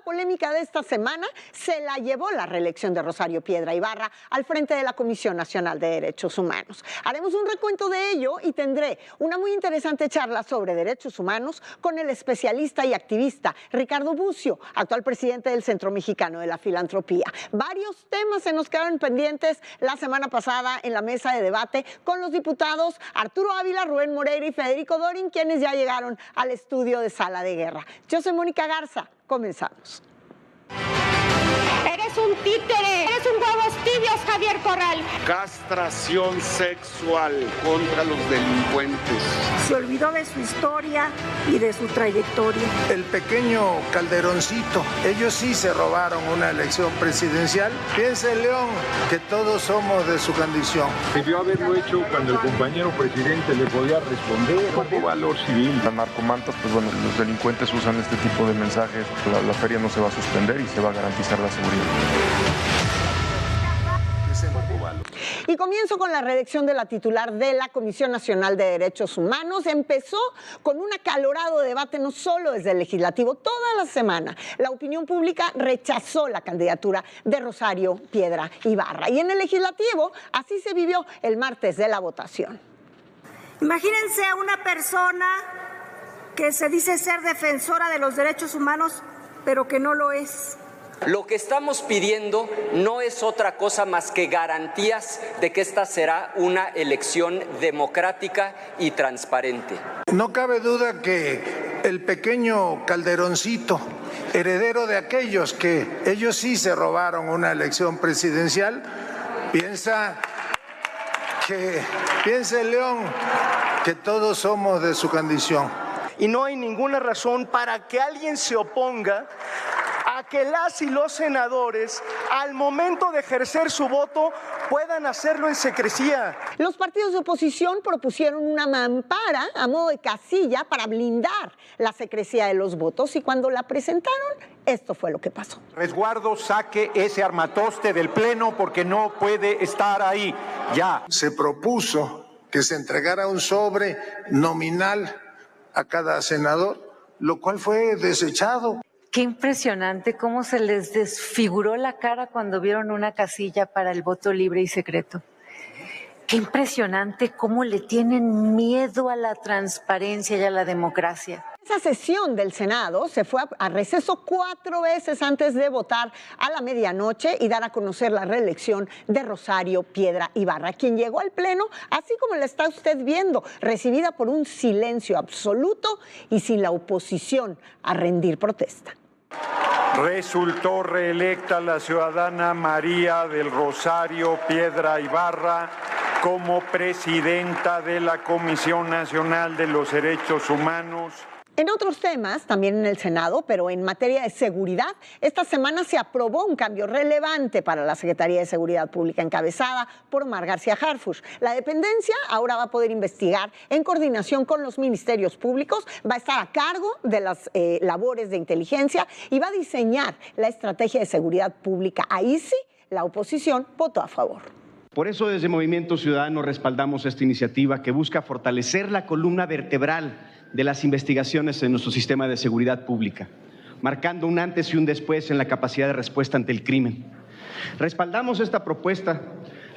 polémica de esta semana se la llevó la reelección de Rosario Piedra Ibarra al frente de la Comisión Nacional de Derechos Humanos. Haremos un recuento de ello y tendré una muy interesante charla sobre derechos humanos con el especialista y activista Ricardo Bucio, actual presidente del Centro Mexicano de la Filantropía. Varios temas se nos quedaron pendientes la semana pasada en la mesa de debate con los diputados Arturo Ávila, Rubén Moreira y Federico Dorin, quienes ya llegaron al estudio de Sala de Guerra. Yo soy Mónica Garza. Comenzamos. Eres un títere, eres un huevos tibios, Javier Corral. Castración sexual contra los delincuentes. Se olvidó de su historia y de su trayectoria. El pequeño Calderoncito, ellos sí se robaron una elección presidencial. Piensa el León que todos somos de su condición. Debió haberlo hecho cuando el compañero presidente le podía responder. Poco valor civil. La narcomanta, pues bueno, los delincuentes usan este tipo de mensajes. La feria no se va a suspender y se va a garantizar la seguridad. Y comienzo con la reelección de la titular de la Comisión Nacional de Derechos Humanos. Empezó con un acalorado debate, no solo desde el Legislativo, toda la semana. La opinión pública rechazó la candidatura de Rosario Piedra Ibarra. Y en el Legislativo, así se vivió el martes de la votación. Imagínense a una persona que se dice ser defensora de los derechos humanos, pero que no lo es. Lo que estamos pidiendo no es otra cosa más que garantías de que esta será una elección democrática y transparente. No cabe duda que el pequeño Calderoncito, heredero de aquellos que ellos sí se robaron una elección presidencial, piensa el León que todos somos de su condición. Y no hay ninguna razón para que alguien se oponga a que las y los senadores, al momento de ejercer su voto, puedan hacerlo en secrecía. Los partidos de oposición propusieron una mampara a modo de casilla para blindar la secrecía de los votos y cuando la presentaron, esto fue lo que pasó. Resguardo, saque ese armatoste del Pleno porque no puede estar ahí. Ya. Se propuso que se entregara un sobre nominal a cada senador, lo cual fue desechado. Qué impresionante cómo se les desfiguró la cara cuando vieron una casilla para el voto libre y secreto. Qué impresionante cómo le tienen miedo a la transparencia y a la democracia. Esa sesión del Senado se fue a receso 4 veces antes de votar a la medianoche y dar a conocer la reelección de Rosario Piedra Ibarra, quien llegó al Pleno, así como la está usted viendo, recibida por un silencio absoluto y sin la oposición a rendir protesta. Resultó reelecta la ciudadana María del Rosario Piedra Ibarra como presidenta de la Comisión Nacional de los Derechos Humanos. En otros temas, también en el Senado, pero en materia de seguridad, esta semana se aprobó un cambio relevante para la Secretaría de Seguridad Pública encabezada por Omar García Harfuch. La dependencia ahora va a poder investigar en coordinación con los ministerios públicos, va a estar a cargo de las labores de inteligencia y va a diseñar la estrategia de seguridad pública. Ahí sí, la oposición votó a favor. Por eso desde Movimiento Ciudadano respaldamos esta iniciativa que busca fortalecer la columna vertebral de las investigaciones en nuestro sistema de seguridad pública, marcando un antes y un después en la capacidad de respuesta ante el crimen. Respaldamos esta propuesta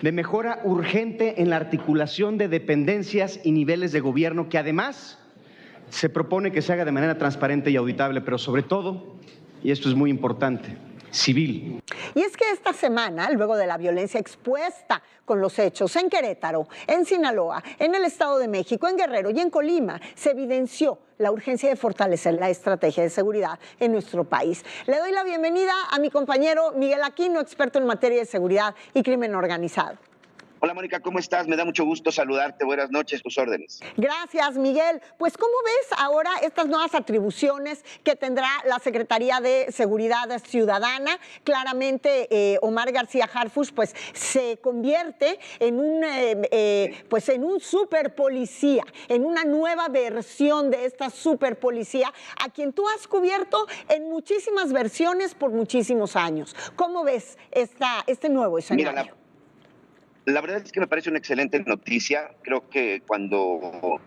de mejora urgente en la articulación de dependencias y niveles de gobierno que además se propone que se haga de manera transparente y auditable, pero sobre todo, y esto es muy importante, civil. Y es que esta semana, luego de la violencia expuesta con los hechos en Querétaro, en Sinaloa, en el Estado de México, en Guerrero y en Colima, se evidenció la urgencia de fortalecer la estrategia de seguridad en nuestro país. Le doy la bienvenida a mi compañero Miguel Aquino, experto en materia de seguridad y crimen organizado. Hola Mónica, ¿cómo estás? Me da mucho gusto saludarte. Buenas noches, tus órdenes. Gracias, Miguel. Pues, ¿cómo ves ahora estas nuevas atribuciones que tendrá la Secretaría de Seguridad Ciudadana? Claramente, Omar García Harfuch, pues, se convierte en un superpolicía, en una nueva versión de esta superpolicía, a quien tú has cubierto en muchísimas versiones por muchísimos años. ¿Cómo ves este nuevo escenario? Mira, la verdad es que me parece una excelente noticia. Creo que cuando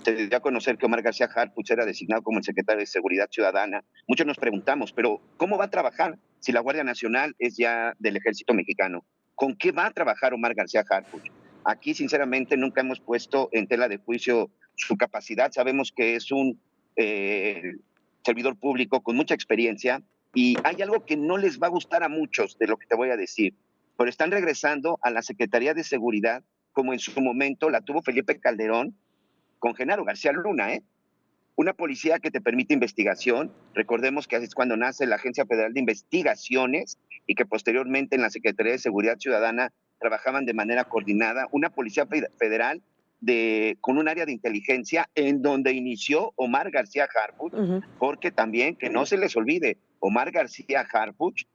se dio a conocer que Omar García Harfuch era designado como el secretario de Seguridad Ciudadana, muchos nos preguntamos, pero ¿cómo va a trabajar si la Guardia Nacional es ya del Ejército Mexicano? ¿Con qué va a trabajar Omar García Harfuch? Aquí, sinceramente, nunca hemos puesto en tela de juicio su capacidad. Sabemos que es un servidor público con mucha experiencia y hay algo que no les va a gustar a muchos de lo que te voy a decir, pero están regresando a la Secretaría de Seguridad como en su momento la tuvo Felipe Calderón con Genaro García Luna, Una policía que te permite investigación. Recordemos que es cuando nace la Agencia Federal de Investigaciones y que posteriormente en la Secretaría de Seguridad Ciudadana trabajaban de manera coordinada. Una policía federal con un área de inteligencia en donde inició Omar García Harfuch, porque también, que no se les olvide, Omar García Harfuch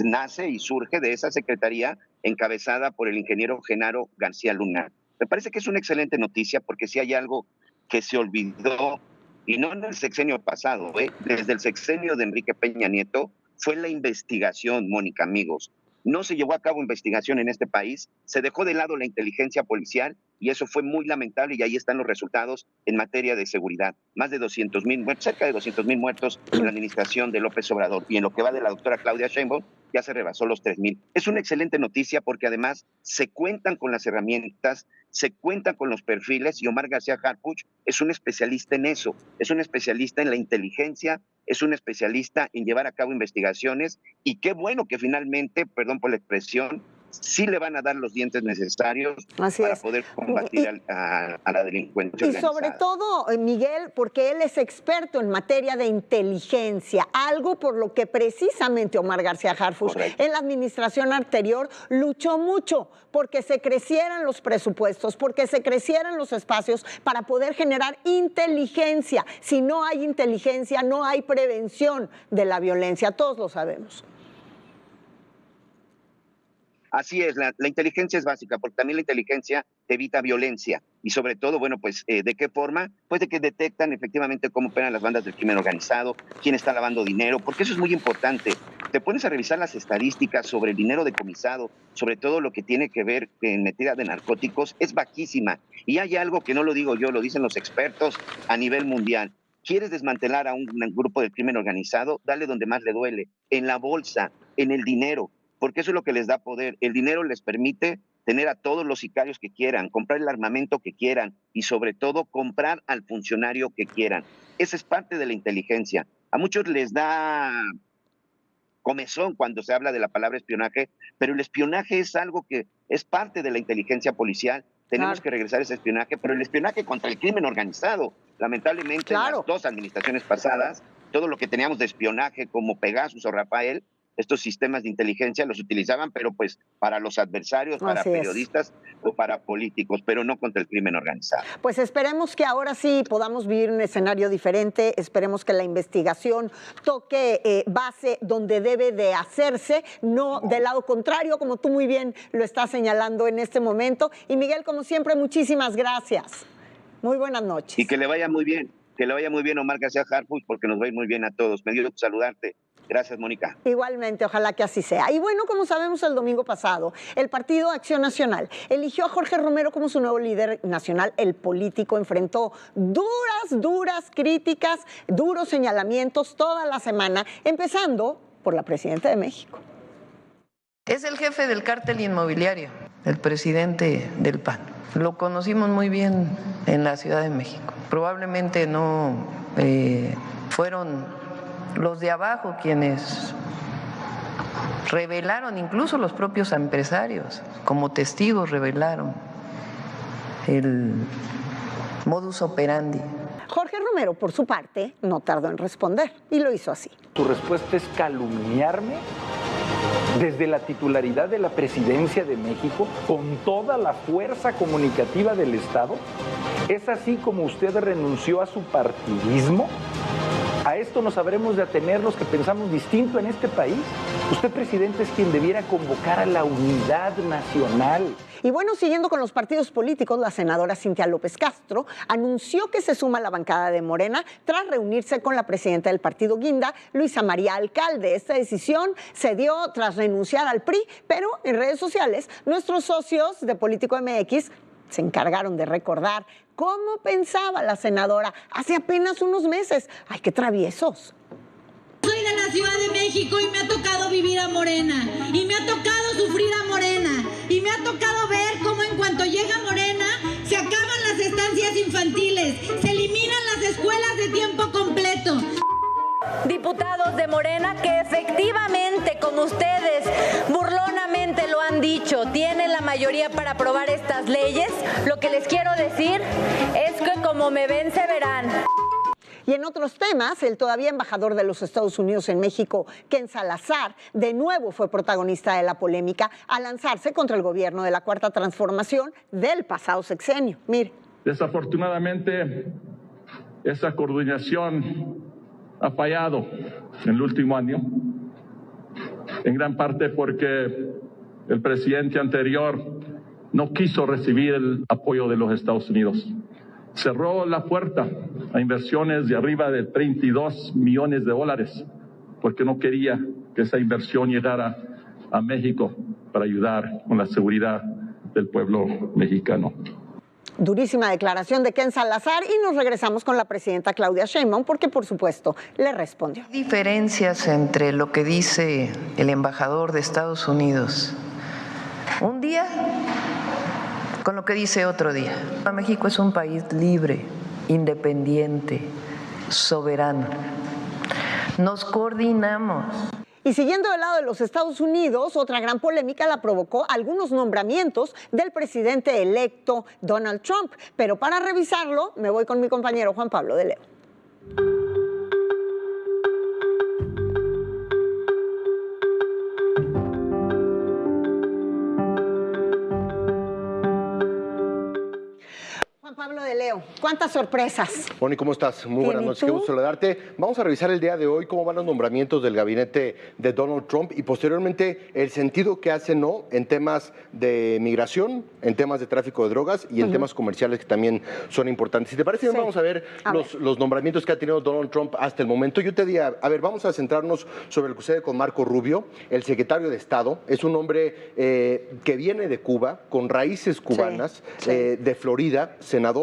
nace y surge de esa secretaría encabezada por el ingeniero Genaro García Luna. Me parece que es una excelente noticia porque si hay algo que se olvidó, y no en el sexenio pasado, desde el sexenio de Enrique Peña Nieto, fue la investigación, Mónica, amigos. No se llevó a cabo investigación en este país, se dejó de lado la inteligencia policial y eso fue muy lamentable y ahí están los resultados en materia de seguridad. Más de 200,000 muertos, cerca de 200,000 muertos en la administración de López Obrador y en lo que va de la doctora Claudia Sheinbaum ya se rebasó los 3,000. Es una excelente noticia porque además se cuentan con las herramientas, se cuentan con los perfiles y Omar García Harfuch es un especialista en eso, es un especialista en la inteligencia, es un especialista en llevar a cabo investigaciones y qué bueno que finalmente, perdón por la expresión, sí le van a dar los dientes necesarios para poder combatir a la delincuencia organizada. Y sobre todo, Miguel, porque él es experto en materia de inteligencia, algo por lo que precisamente Omar García Harfuch en la administración anterior luchó mucho porque se crecieran los presupuestos, porque se crecieran los espacios para poder generar inteligencia. Si no hay inteligencia, no hay prevención de la violencia, todos lo sabemos. Así es, la inteligencia es básica, porque también la inteligencia te evita violencia. Y sobre todo, bueno, pues, ¿de qué forma? Pues de que detectan efectivamente cómo operan las bandas del crimen organizado, quién está lavando dinero, porque eso es muy importante. Te pones a revisar las estadísticas sobre el dinero decomisado, sobre todo lo que tiene que ver en materia de narcóticos, es bajísima. Y hay algo que no lo digo yo, lo dicen los expertos a nivel mundial. ¿Quieres desmantelar a un grupo del crimen organizado? Dale donde más le duele, en la bolsa, en el dinero. Porque eso es lo que les da poder. El dinero les permite tener a todos los sicarios que quieran, comprar el armamento que quieran y sobre todo comprar al funcionario que quieran. Esa es parte de la inteligencia. A muchos les da comezón cuando se habla de la palabra espionaje, pero el espionaje es algo que es parte de la inteligencia policial. Tenemos que regresar a ese espionaje, pero el espionaje contra el crimen organizado. Lamentablemente, en las dos administraciones pasadas, todo lo que teníamos de espionaje como Pegasus o Rafael, estos sistemas de inteligencia los utilizaban, pero pues para los adversarios, para periodistas o para políticos, pero no contra el crimen organizado. Pues esperemos que ahora sí podamos vivir un escenario diferente, esperemos que la investigación toque base donde debe de hacerse, no del lado contrario, como tú muy bien lo estás señalando en este momento. Y Miguel, como siempre, muchísimas gracias. Muy buenas noches. Y que le vaya muy bien, Omar García Harfuch, porque nos va a ir muy bien a todos. Me dio gusto saludarte. Gracias, Mónica. Igualmente, ojalá que así sea. Y bueno, como sabemos, el domingo pasado, el Partido Acción Nacional eligió a Jorge Romero como su nuevo líder nacional. El político enfrentó duras críticas, duros señalamientos toda la semana, empezando por la presidenta de México. Es el jefe del cártel inmobiliario, el presidente del PAN. Lo conocimos muy bien en la Ciudad de México. Probablemente no fueron los de abajo quienes revelaron, incluso los propios empresarios, como testigos revelaron el modus operandi. Jorge Romero, por su parte, no tardó en responder y lo hizo así. ¿Tu respuesta es calumniarme desde la titularidad de la presidencia de México con toda la fuerza comunicativa del Estado? ¿Es así como usted renunció a su partidismo? ¿A esto nos habremos de atener los que pensamos distinto en este país? Usted, presidente, es quien debiera convocar a la unidad nacional. Y bueno, siguiendo con los partidos políticos, la senadora Cintia López Castro anunció que se suma a la bancada de Morena tras reunirse con la presidenta del partido Guinda, Luisa María Alcalde. Esta decisión se dio tras renunciar al PRI, pero en redes sociales nuestros socios de Político MX se encargaron de recordar cómo pensaba la senadora hace apenas unos meses. ¡Ay, qué traviesos! Soy de la Ciudad de México y me ha tocado vivir a Morena, y me ha tocado sufrir a Morena, y me ha tocado ver cómo en cuanto llega Morena se acaban las estancias infantiles, se eliminan las escuelas de tiempo completo. Diputados de Morena que efectivamente, como ustedes burlonamente lo han dicho, tienen la mayoría para aprobar estas leyes, lo que les quiero decir es que como me ven se verán. Y en otros temas, el todavía embajador de los Estados Unidos en México, Ken Salazar, de nuevo fue protagonista de la polémica al lanzarse contra el gobierno de la Cuarta Transformación del pasado sexenio. Mire. Desafortunadamente, esa coordinación ha fallado en el último año, en gran parte porque el presidente anterior no quiso recibir el apoyo de los Estados Unidos. Cerró la puerta a inversiones de arriba de 32 millones de dólares porque no quería que esa inversión llegara a México para ayudar con la seguridad del pueblo mexicano. Durísima declaración de Ken Salazar y nos regresamos con la presidenta Claudia Sheinbaum porque, por supuesto, le respondió. Hay diferencias entre lo que dice el embajador de Estados Unidos un día con lo que dice otro día. México es un país libre, independiente, soberano. Nos coordinamos. Y siguiendo del lado de los Estados Unidos, otra gran polémica la provocó algunos nombramientos del presidente electo Donald Trump. Pero para revisarlo, me voy con mi compañero Juan Pablo de Leo. Pablo de Leo, ¿cuántas sorpresas? Moni, ¿cómo estás? Muy buenas noches, qué gusto saludarte. Vamos a revisar el día de hoy cómo van los nombramientos del gabinete de Donald Trump y posteriormente el sentido que hace en temas de migración, en temas de tráfico de drogas y en temas comerciales que también son importantes. Si te parece, vamos a ver los nombramientos que ha tenido Donald Trump hasta el momento. Yo te diría, a ver, vamos a centrarnos sobre lo que sucede con Marco Rubio, el secretario de Estado. Es un hombre que viene de Cuba, con raíces cubanas, de Florida, senador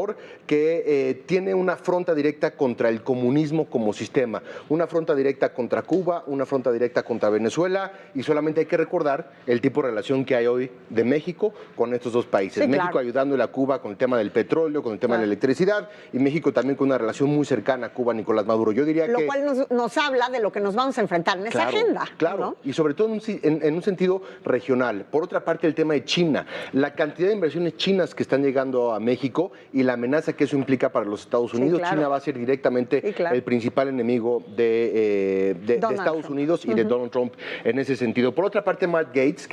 que tiene una afronta directa contra el comunismo como sistema, una afronta directa contra Cuba, una afronta directa contra Venezuela y solamente hay que recordar el tipo de relación que hay hoy de México con estos dos países. México ayudándole a Cuba con el tema del petróleo, con el tema de la electricidad y México también con una relación muy cercana a Cuba, Nicolás Maduro. Yo diría lo cual nos habla de lo que nos vamos a enfrentar en esa agenda. Claro, ¿no? Y sobre todo en un sentido regional. Por otra parte, el tema de China, la cantidad de inversiones chinas que están llegando a México y la amenaza que eso implica para los Estados Unidos. China va a ser directamente el principal enemigo de Estados Unidos y de Donald Trump en ese sentido. Por otra parte, Matt Gaetz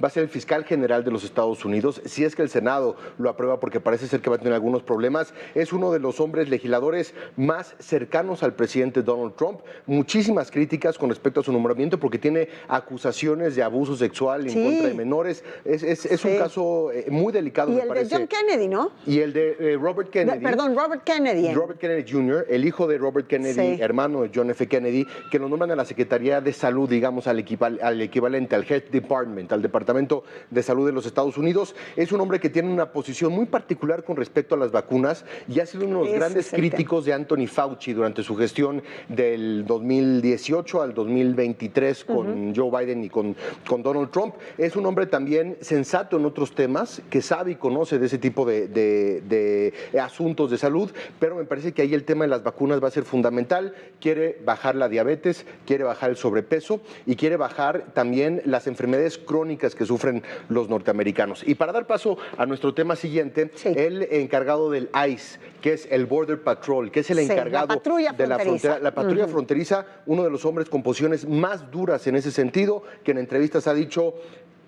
va a ser el fiscal general de los Estados Unidos, si es que el Senado lo aprueba, porque parece ser que va a tener algunos problemas. Es uno de los hombres legisladores más cercanos al presidente Donald Trump. Muchísimas críticas con respecto a su nombramiento porque tiene acusaciones de abuso sexual en contra de menores. Es un caso muy delicado, me parece. Y el de John Kennedy, ¿no? Y el de Robert Kennedy. Robert Kennedy. Robert Kennedy Jr., el hijo de Robert Kennedy, hermano de John F. Kennedy, que lo nombran a la Secretaría de Salud, digamos, al equivalente al Health Department, al Departamento de Salud de los Estados Unidos. Es un hombre que tiene una posición muy particular con respecto a las vacunas y ha sido uno de los grandes críticos de Anthony Fauci durante su gestión del 2018 al 2023 con Joe Biden y con Donald Trump. Es un hombre también sensato en otros temas, que sabe y conoce de ese tipo de asuntos de salud, pero me parece que ahí el tema de las vacunas va a ser fundamental. Quiere bajar la diabetes, quiere bajar el sobrepeso y quiere bajar también las enfermedades crónicas que sufren los norteamericanos. Y para dar paso a nuestro tema siguiente, el encargado del ICE, que es el Border Patrol, que es el encargado de la frontera, la patrulla fronteriza, uno de los hombres con posiciones más duras en ese sentido, que en entrevistas ha dicho: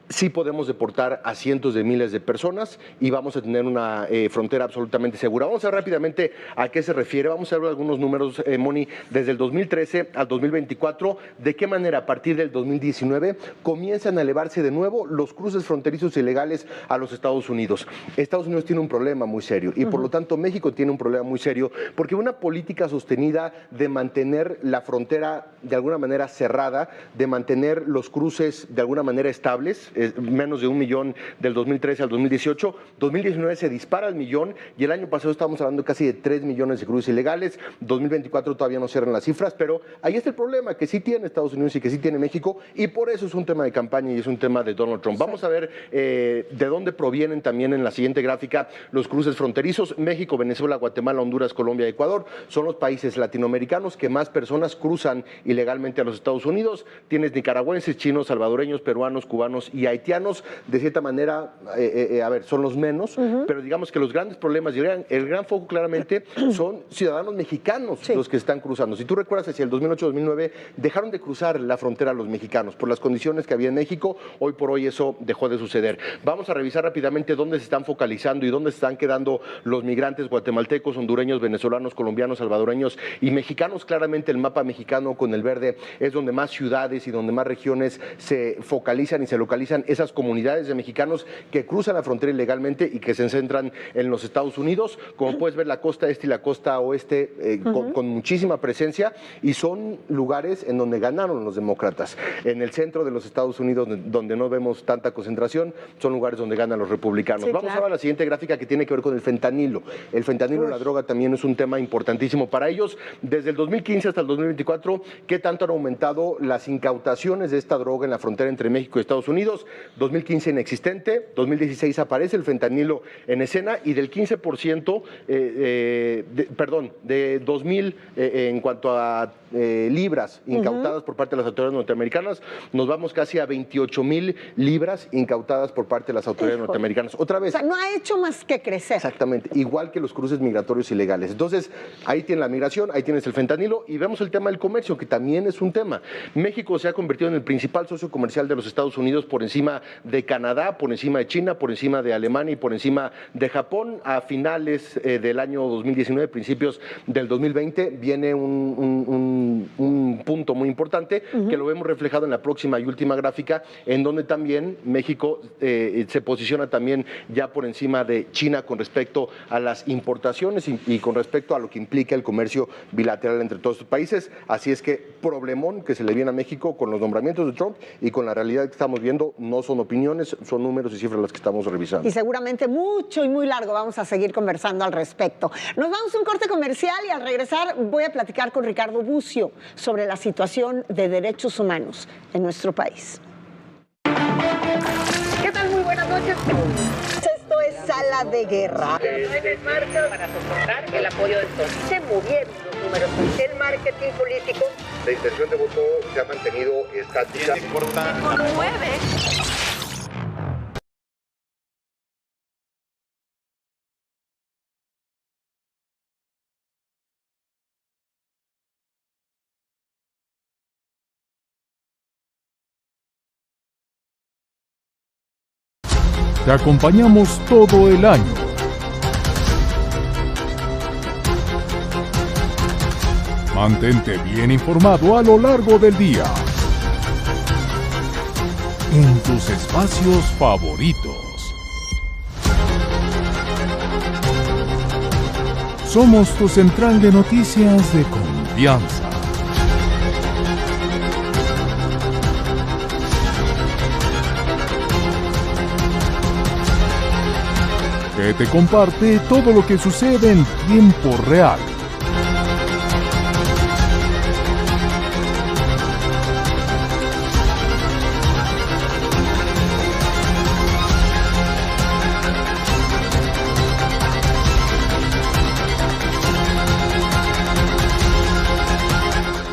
sí podemos deportar a cientos de miles de personas y vamos a tener una frontera absolutamente segura. Vamos a ver rápidamente a qué se refiere. Vamos a ver algunos números, Moni, desde el 2013 al 2024, de qué manera a partir del 2019 comienzan a elevarse de nuevo los cruces fronterizos ilegales a los Estados Unidos. Estados Unidos tiene un problema muy serio y por lo tanto México tiene un problema muy serio porque una política sostenida de mantener la frontera de alguna manera cerrada, de mantener los cruces de alguna manera estables, menos de 1 millón del 2013 al 2018. 2019 se dispara al millón y el año pasado estábamos hablando casi de 3 millones de cruces ilegales. 2024 todavía no cierran las cifras, pero ahí está el problema que sí tiene Estados Unidos y que sí tiene México, y por eso es un tema de campaña y es un tema de Donald Trump. Vamos a ver de dónde provienen también en la siguiente gráfica los cruces fronterizos. México, Venezuela, Guatemala, Honduras, Colombia y Ecuador son los países latinoamericanos que más personas cruzan ilegalmente a los Estados Unidos. Tienes nicaragüenses, chinos, salvadoreños, peruanos, cubanos y haitianos. De cierta manera, son los menos, pero digamos que los grandes problemas y el gran foco claramente son ciudadanos mexicanos los que están cruzando. Si tú recuerdas, hacia el 2008-2009 dejaron de cruzar la frontera los mexicanos por las condiciones que había en México. Hoy por hoy eso dejó de suceder. Vamos a revisar rápidamente dónde se están focalizando y dónde se están quedando los migrantes guatemaltecos, hondureños, venezolanos, colombianos, salvadoreños y mexicanos. Claramente el mapa mexicano con el verde es donde más ciudades y donde más regiones se focalizan y se localizan esas comunidades de mexicanos que cruzan la frontera ilegalmente y que se centran en los Estados Unidos. Como puedes ver, la costa este y la costa oeste con muchísima presencia, y son lugares en donde ganaron los demócratas. En el centro de los Estados Unidos, donde no vemos tanta concentración, son lugares donde ganan los republicanos. Vamos a ver la siguiente gráfica, que tiene que ver con el fentanilo. El fentanilo, la droga, también es un tema importantísimo para ellos. Desde el 2015 hasta el 2024, ¿qué tanto han aumentado las incautaciones de esta droga en la frontera entre México y Estados Unidos? 2015 inexistente, 2016 aparece el fentanilo en escena, y del 15%, de 2,000 en cuanto a libras incautadas por parte de las autoridades norteamericanas, nos vamos casi a 28,000 libras incautadas por parte de las autoridades norteamericanas. Otra vez. O sea, no ha hecho más que crecer. Exactamente, igual que los cruces migratorios ilegales. Entonces, ahí tienes la migración, ahí tienes el fentanilo, y vemos el tema del comercio, que también es un tema. México se ha convertido en el principal socio comercial de los Estados Unidos, por encima de Canadá, por encima de China, por encima de Alemania y por encima de Japón. A finales del año 2019, principios del 2020, viene un punto muy importante que lo vemos reflejado en la próxima y última gráfica, en donde también México se posiciona también ya por encima de China con respecto a las importaciones y con respecto a lo que implica el comercio bilateral entre todos estos países. Así es que problemón que se le viene a México con los nombramientos de Trump y con la realidad que estamos viendo. No son opiniones, son números y cifras las que estamos revisando. Y seguramente mucho y muy largo vamos a seguir conversando al respecto. Nos vamos a un corte comercial y al regresar voy a platicar con Ricardo Bucio sobre la situación de derechos humanos en nuestro país. ¿Qué tal? Muy buenas noches. Esto es Sala de Guerra. Las marcas para soportar el apoyo del sol. Se movieron los números. El marketing político. La intención de voto se ha mantenido estática. Se conmueve. Te acompañamos todo el año. Mantente bien informado a lo largo del día. En tus espacios favoritos. Somos tu central de noticias de confianza. Que te comparte todo lo que sucede en tiempo real.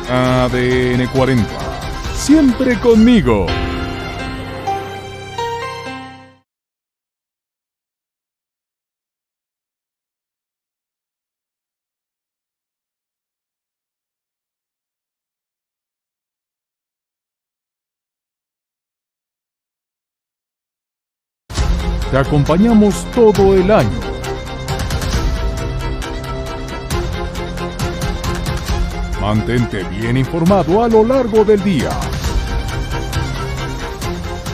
ADN 40. Siempre conmigo. Te acompañamos todo el año. Mantente bien informado a lo largo del día.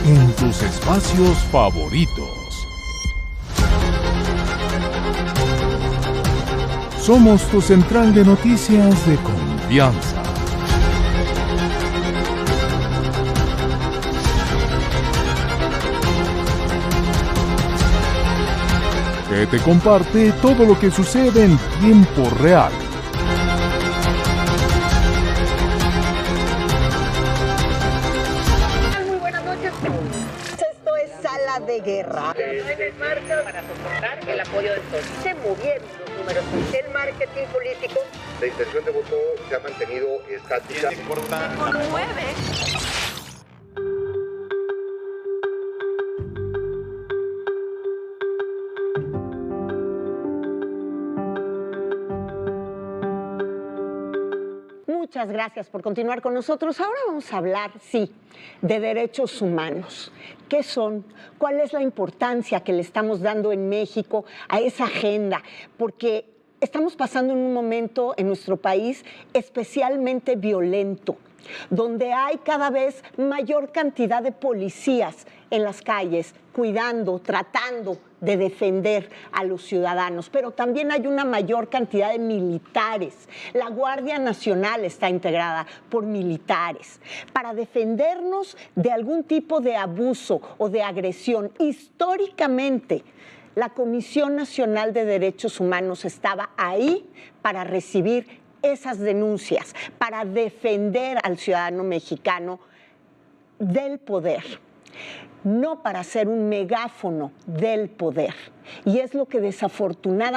En tus espacios favoritos. Somos tu central de noticias de confianza. que te comparte todo lo que sucede en tiempo real. Muy buenas noches. Esto es Sala de Guerra. En marcha para soportar el apoyo del PSOE. Se movieron los números. El marketing político. La intención de voto se ha mantenido estática. Se conmueve. Muchas gracias por continuar con nosotros. Ahora vamos a hablar, sí, de derechos humanos. ¿Qué son? ¿Cuál es la importancia que le estamos dando en México a esa agenda? Porque estamos pasando en un momento en nuestro país especialmente violento, donde hay cada vez mayor cantidad de policías en las calles, cuidando, tratando de defender a los ciudadanos, pero también hay una mayor cantidad de militares. La Guardia Nacional está integrada por militares para defendernos de algún tipo de abuso o de agresión. Históricamente, la Comisión Nacional de Derechos Humanos estaba ahí para recibir esas denuncias, para defender al ciudadano mexicano del poder, no para ser un megáfono del poder. Y es lo que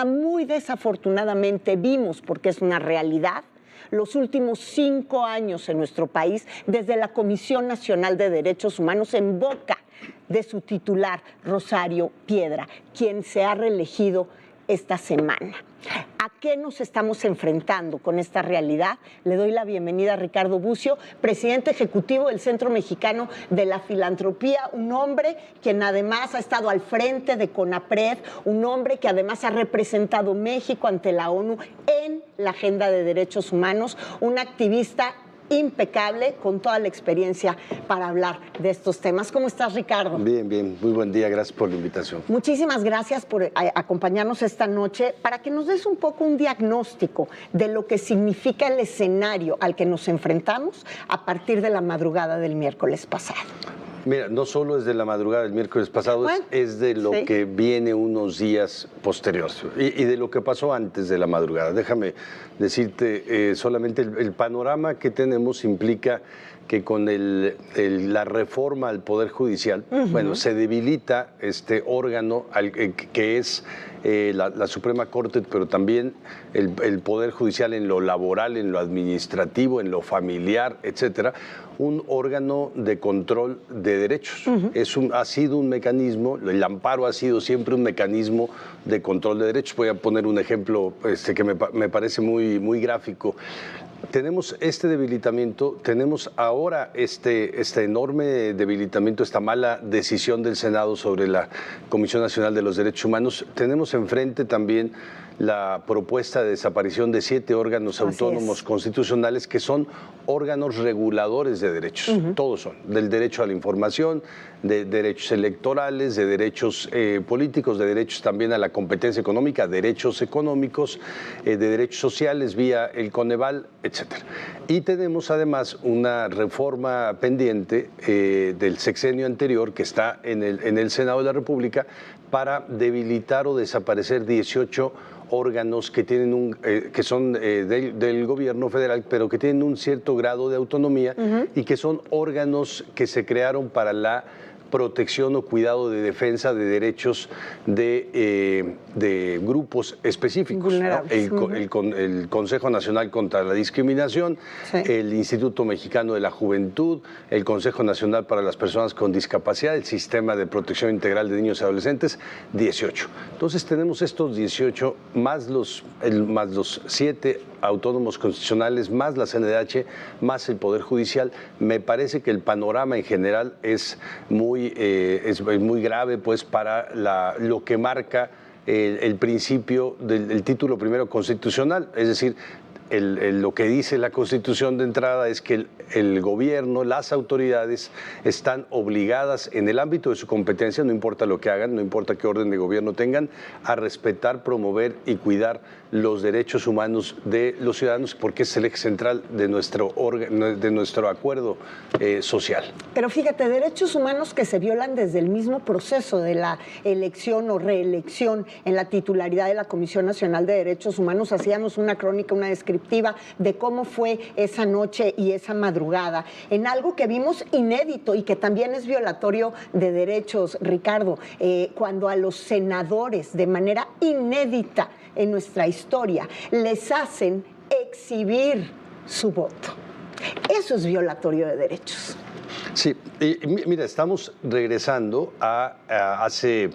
muy desafortunadamente vimos, porque es una realidad, los últimos 5 años en nuestro país, desde la Comisión Nacional de Derechos Humanos, en boca de su titular, Rosario Piedra, quien se ha reelegido esta semana. ¿A qué nos estamos enfrentando con esta realidad? Le doy la bienvenida a Ricardo Bucio, presidente ejecutivo del Centro Mexicano de la Filantropía, un hombre quien además ha estado al frente de CONAPRED, un hombre que además ha representado México ante la ONU en la agenda de derechos humanos, un activista impecable, con toda la experiencia para hablar de estos temas. ¿Cómo estás, Ricardo? Bien, bien. Muy buen día. Gracias por la invitación. Muchísimas gracias por acompañarnos esta noche para que nos des un poco un diagnóstico de lo que significa el escenario al que nos enfrentamos a partir de la madrugada del miércoles pasado. Mira, no solo es de la madrugada del miércoles pasado, bueno, es de lo que viene unos días posteriores y de lo que pasó antes de la madrugada. Déjame decirte, solamente el panorama que tenemos implica que con la reforma al Poder Judicial, bueno, se debilita este órgano que es la Suprema Corte, pero también el Poder Judicial en lo laboral, en lo administrativo, en lo familiar, etcétera, un órgano de control de derechos. Ha sido un mecanismo, el amparo ha sido siempre un mecanismo de control de derechos. Voy a poner un ejemplo que me parece muy gráfico. Tenemos este debilitamiento, tenemos ahora este enorme debilitamiento, esta mala decisión del Senado sobre la Comisión Nacional de los Derechos Humanos. Tenemos enfrente también la propuesta de desaparición de 7 órganos autónomos constitucionales que son órganos reguladores de derechos. Todos son, del derecho a la información, de derechos electorales, de derechos políticos, de derechos también a la competencia económica, derechos económicos, de derechos sociales vía el Coneval, etc. Y tenemos además una reforma pendiente del sexenio anterior que está en el Senado de la República para debilitar o desaparecer 18 órganos que tienen que son del gobierno federal, pero que tienen un cierto grado de autonomía y que son órganos que se crearon para la protección o cuidado de defensa de derechos de grupos específicos, ¿no? El Consejo Nacional contra la Discriminación, el Instituto Mexicano de la Juventud, el Consejo Nacional para las Personas con Discapacidad, el Sistema de Protección Integral de Niños y Adolescentes, 18. Entonces tenemos estos 18 más los 7 autónomos constitucionales, más la CNDH, más el Poder Judicial. Me parece que el panorama en general es muy grave, pues, para lo que marca el principio del título primero constitucional, es decir, lo que dice la Constitución de entrada es que el gobierno, las autoridades están obligadas en el ámbito de su competencia, no importa lo que hagan, no importa qué orden de gobierno tengan, a respetar, promover y cuidar los derechos humanos de los ciudadanos, porque es el eje central de nuestro acuerdo social. Pero fíjate, derechos humanos que se violan desde el mismo proceso de la elección o reelección en la titularidad de la Comisión Nacional de Derechos Humanos. Hacíamos una crónica, una descriptiva de cómo fue esa noche y esa madrugada, en algo que vimos inédito y que también es violatorio de derechos, Ricardo, cuando a los senadores, de manera inédita en nuestra historia, les hacen exhibir su voto. Eso es violatorio de derechos. Sí, y mira, estamos regresando a hace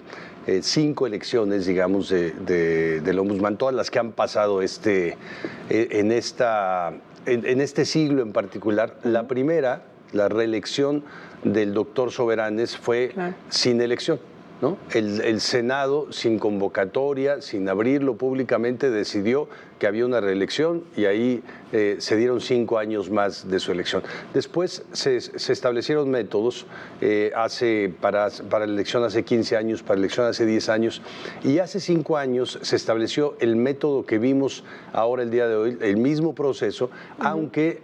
5 elecciones, digamos, del Ombudsman, todas las que han pasado en este siglo en particular. La primera, la reelección del doctor Soberanes, fue sin elección, ¿no? El Senado, sin convocatoria, sin abrirlo públicamente, decidió que había una reelección y ahí se dieron 5 años más de su elección. Después se establecieron métodos para la elección hace 15 años, para la elección hace 10 años, y hace 5 años se estableció el método que vimos ahora el día de hoy, el mismo proceso, aunque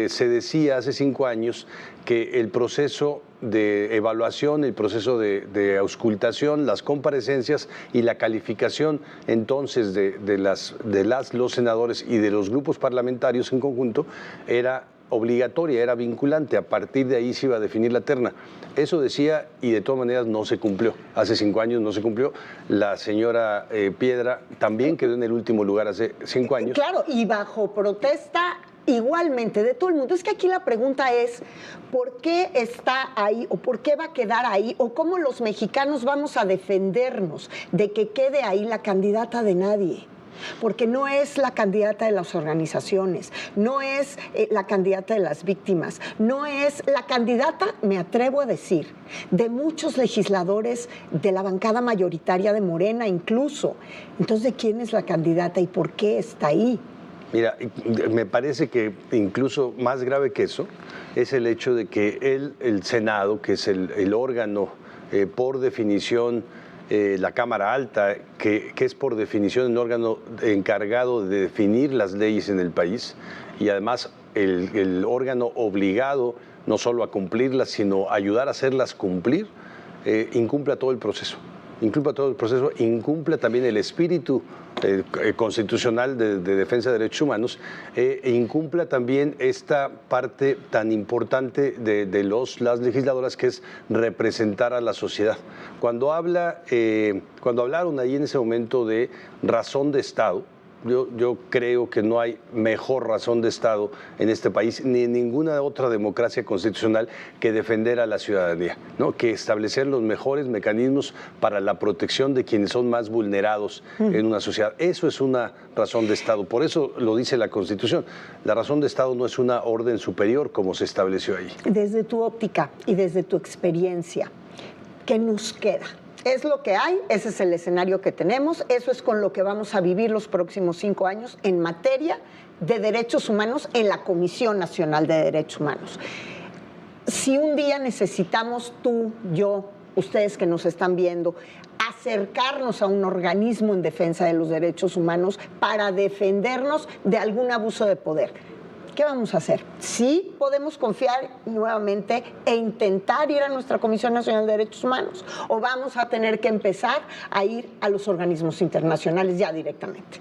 se decía hace 5 años que el proceso de evaluación, el proceso de auscultación, las comparecencias y la calificación entonces de los senadores y de los grupos parlamentarios en conjunto era obligatoria, era vinculante. A partir de ahí se iba a definir la terna. Eso decía, y de todas maneras no se cumplió. Hace 5 años no se cumplió. La señora Piedra también quedó en el último lugar hace 5 años. Claro, y bajo protesta igualmente de todo el mundo. Es que aquí la pregunta es, ¿por qué está ahí o por qué va a quedar ahí o cómo los mexicanos vamos a defendernos de que quede ahí la candidata de nadie? Porque no es la candidata de las organizaciones, no es la candidata de las víctimas, no es la candidata, me atrevo a decir, de muchos legisladores de la bancada mayoritaria de Morena incluso. Entonces, ¿de quién es la candidata y por qué está ahí? Mira, me parece que incluso más grave que eso es el hecho de que el Senado, que es el órgano por definición, la Cámara Alta, que es por definición un órgano encargado de definir las leyes en el país y además el órgano obligado no solo a cumplirlas, sino a ayudar a hacerlas cumplir, incumpla todo el proceso. Incumple también el espíritu constitucional de defensa de derechos humanos, e incumpla también esta parte tan importante de las legisladoras, que es representar a la sociedad. Cuando hablaron ahí en ese momento de razón de Estado, yo creo que no hay mejor razón de Estado en este país, ni en ninguna otra democracia constitucional, que defender a la ciudadanía, ¿no? Que establecer los mejores mecanismos para la protección de quienes son más vulnerados en una sociedad. Eso es una razón de Estado. Por eso lo dice la Constitución. La razón de Estado no es una orden superior como se estableció ahí. Desde tu óptica y desde tu experiencia, ¿qué nos queda? Es lo que hay, ese es el escenario que tenemos, eso es con lo que vamos a vivir los próximos 5 años en materia de derechos humanos en la Comisión Nacional de Derechos Humanos. Si un día necesitamos tú, yo, ustedes que nos están viendo, acercarnos a un organismo en defensa de los derechos humanos para defendernos de algún abuso de poder, ¿qué vamos a hacer? Sí podemos confiar nuevamente e intentar ir a nuestra Comisión Nacional de Derechos Humanos, o vamos a tener que empezar a ir a los organismos internacionales ya directamente.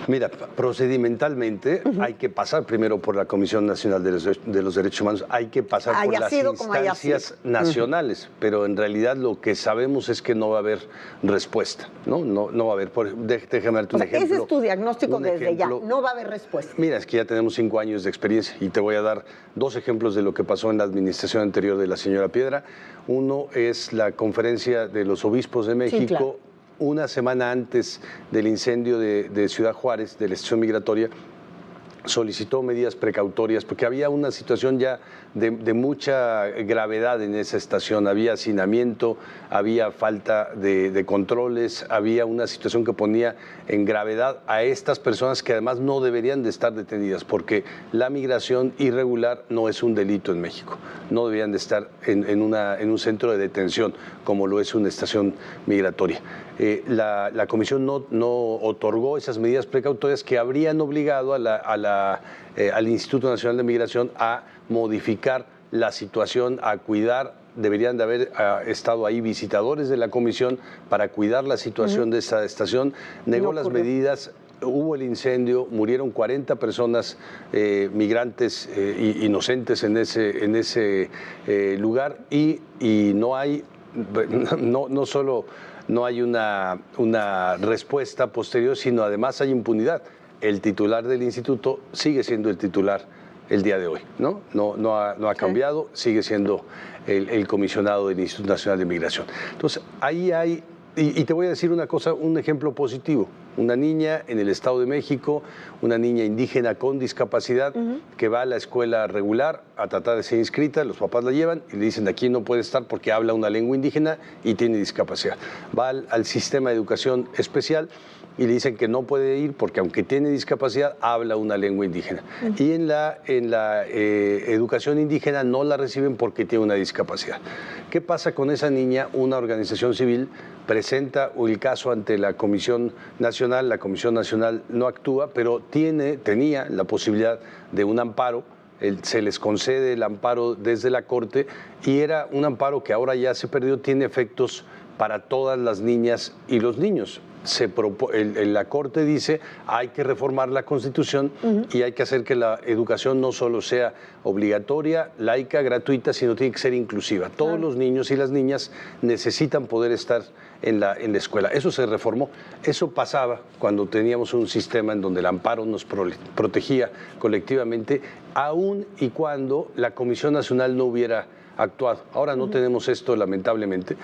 Mira, procedimentalmente hay que pasar primero por la Comisión Nacional de los Derechos Humanos, hay que pasar por las instancias nacionales, pero en realidad lo que sabemos es que no va a haber respuesta, ¿no? No va a haber. Déjame darte un ejemplo. Ese es tu diagnóstico desde ya, no va a haber respuesta. Mira, es que ya tenemos 5 años de experiencia y te voy a dar 2 ejemplos de lo que pasó en la administración anterior de la señora Piedra. Uno es la conferencia de los obispos de México. Sí, claro. Una semana antes del incendio de Ciudad Juárez, de la estación migratoria, solicitó medidas precautorias porque había una situación ya de mucha gravedad en esa estación. Había hacinamiento, había falta de controles, había una situación que ponía en gravedad a estas personas que además no deberían de estar detenidas porque la migración irregular no es un delito en México. No deberían de estar en un centro de detención como lo es una estación migratoria. La Comisión no otorgó esas medidas precautorias que habrían obligado al Instituto Nacional de Migración a modificar la situación, a cuidar. Deberían de haber estado ahí visitadores de la Comisión para cuidar la situación de esta estación. Negó las medidas. Hubo el incendio, murieron 40 personas migrantes inocentes en ese lugar y no hay, no solo no hay una respuesta posterior, sino además hay impunidad. El titular del instituto sigue siendo el titular el día de hoy, ¿no? No ha cambiado, sigue siendo el comisionado del Instituto Nacional de Migración. Entonces, ahí hay, y te voy a decir una cosa, un ejemplo positivo. Una niña en el Estado de México, una niña indígena con discapacidad que va a la escuela regular a tratar de ser inscrita, los papás la llevan y le dicen aquí no puede estar porque habla una lengua indígena y tiene discapacidad. Va al sistema de educación especial y le dicen que no puede ir porque aunque tiene discapacidad, habla una lengua indígena. Y en la educación indígena no la reciben porque tiene una discapacidad. ¿Qué pasa con esa niña? Una organización civil presenta el caso ante la Comisión Nacional, la Comisión Nacional no actúa, pero tenía la posibilidad de un amparo. Se les concede el amparo desde la Corte y era un amparo que ahora ya se perdió, tiene efectos para todas las niñas y los niños. La Corte dice hay que reformar la Constitución y hay que hacer que la educación no solo sea obligatoria, laica, gratuita, sino tiene que ser inclusiva. Todos los niños y las niñas necesitan poder estar en la escuela. Eso se reformó. Eso pasaba cuando teníamos un sistema en donde el amparo nos protegía colectivamente, aun y cuando la Comisión Nacional no hubiera actuado. Ahora no tenemos esto, lamentablemente.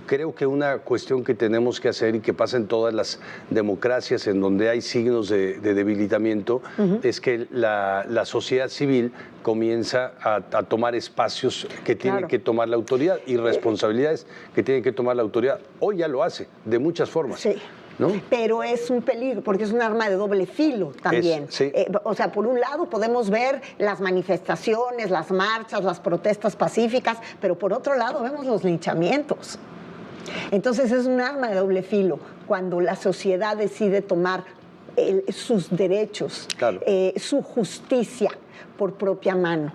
Creo que una cuestión que tenemos que hacer y que pasa en todas las democracias en donde hay signos de debilitamiento es que la sociedad civil comienza a tomar espacios que tiene que tomar la autoridad y responsabilidades que tiene que tomar la autoridad. Hoy ya lo hace, de muchas formas. Sí. ¿No? Pero es un peligro, porque es un arma de doble filo también. O sea, por un lado podemos ver las manifestaciones, las marchas, las protestas pacíficas, pero por otro lado vemos los linchamientos. Entonces es un arma de doble filo cuando la sociedad decide tomar sus derechos, su justicia por propia mano.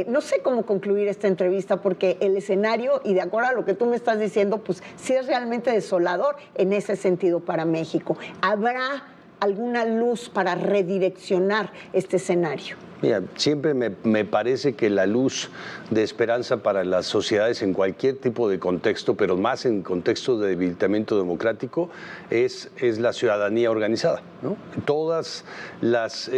No sé cómo concluir esta entrevista porque el escenario, y de acuerdo a lo que tú me estás diciendo, pues sí es realmente desolador en ese sentido para México. ¿Habrá alguna luz para redireccionar este escenario? Mira, siempre me parece que la luz de esperanza para las sociedades en cualquier tipo de contexto, pero más en contexto de debilitamiento democrático, es la ciudadanía organizada, ¿no? Todas las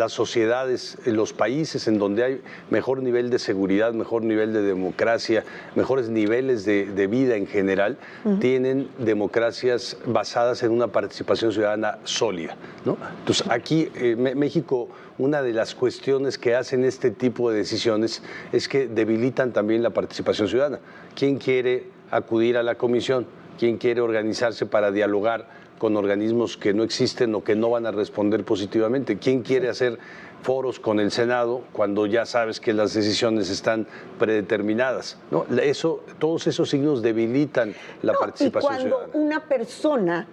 sociedades, los países en donde hay mejor nivel de seguridad, mejor nivel de democracia, mejores niveles de vida en general, tienen democracias basadas en una participación ciudadana sólida, ¿no? Entonces, aquí México, una de las cuestiones que hacen este tipo de decisiones es que debilitan también la participación ciudadana. ¿Quién quiere acudir a la comisión? ¿Quién quiere organizarse para dialogar con organismos que no existen o que no van a responder positivamente? ¿Quién quiere hacer foros con el Senado cuando ya sabes que las decisiones están predeterminadas? ¿No? Todos esos signos debilitan la participación ciudadana. Y cuando una persona,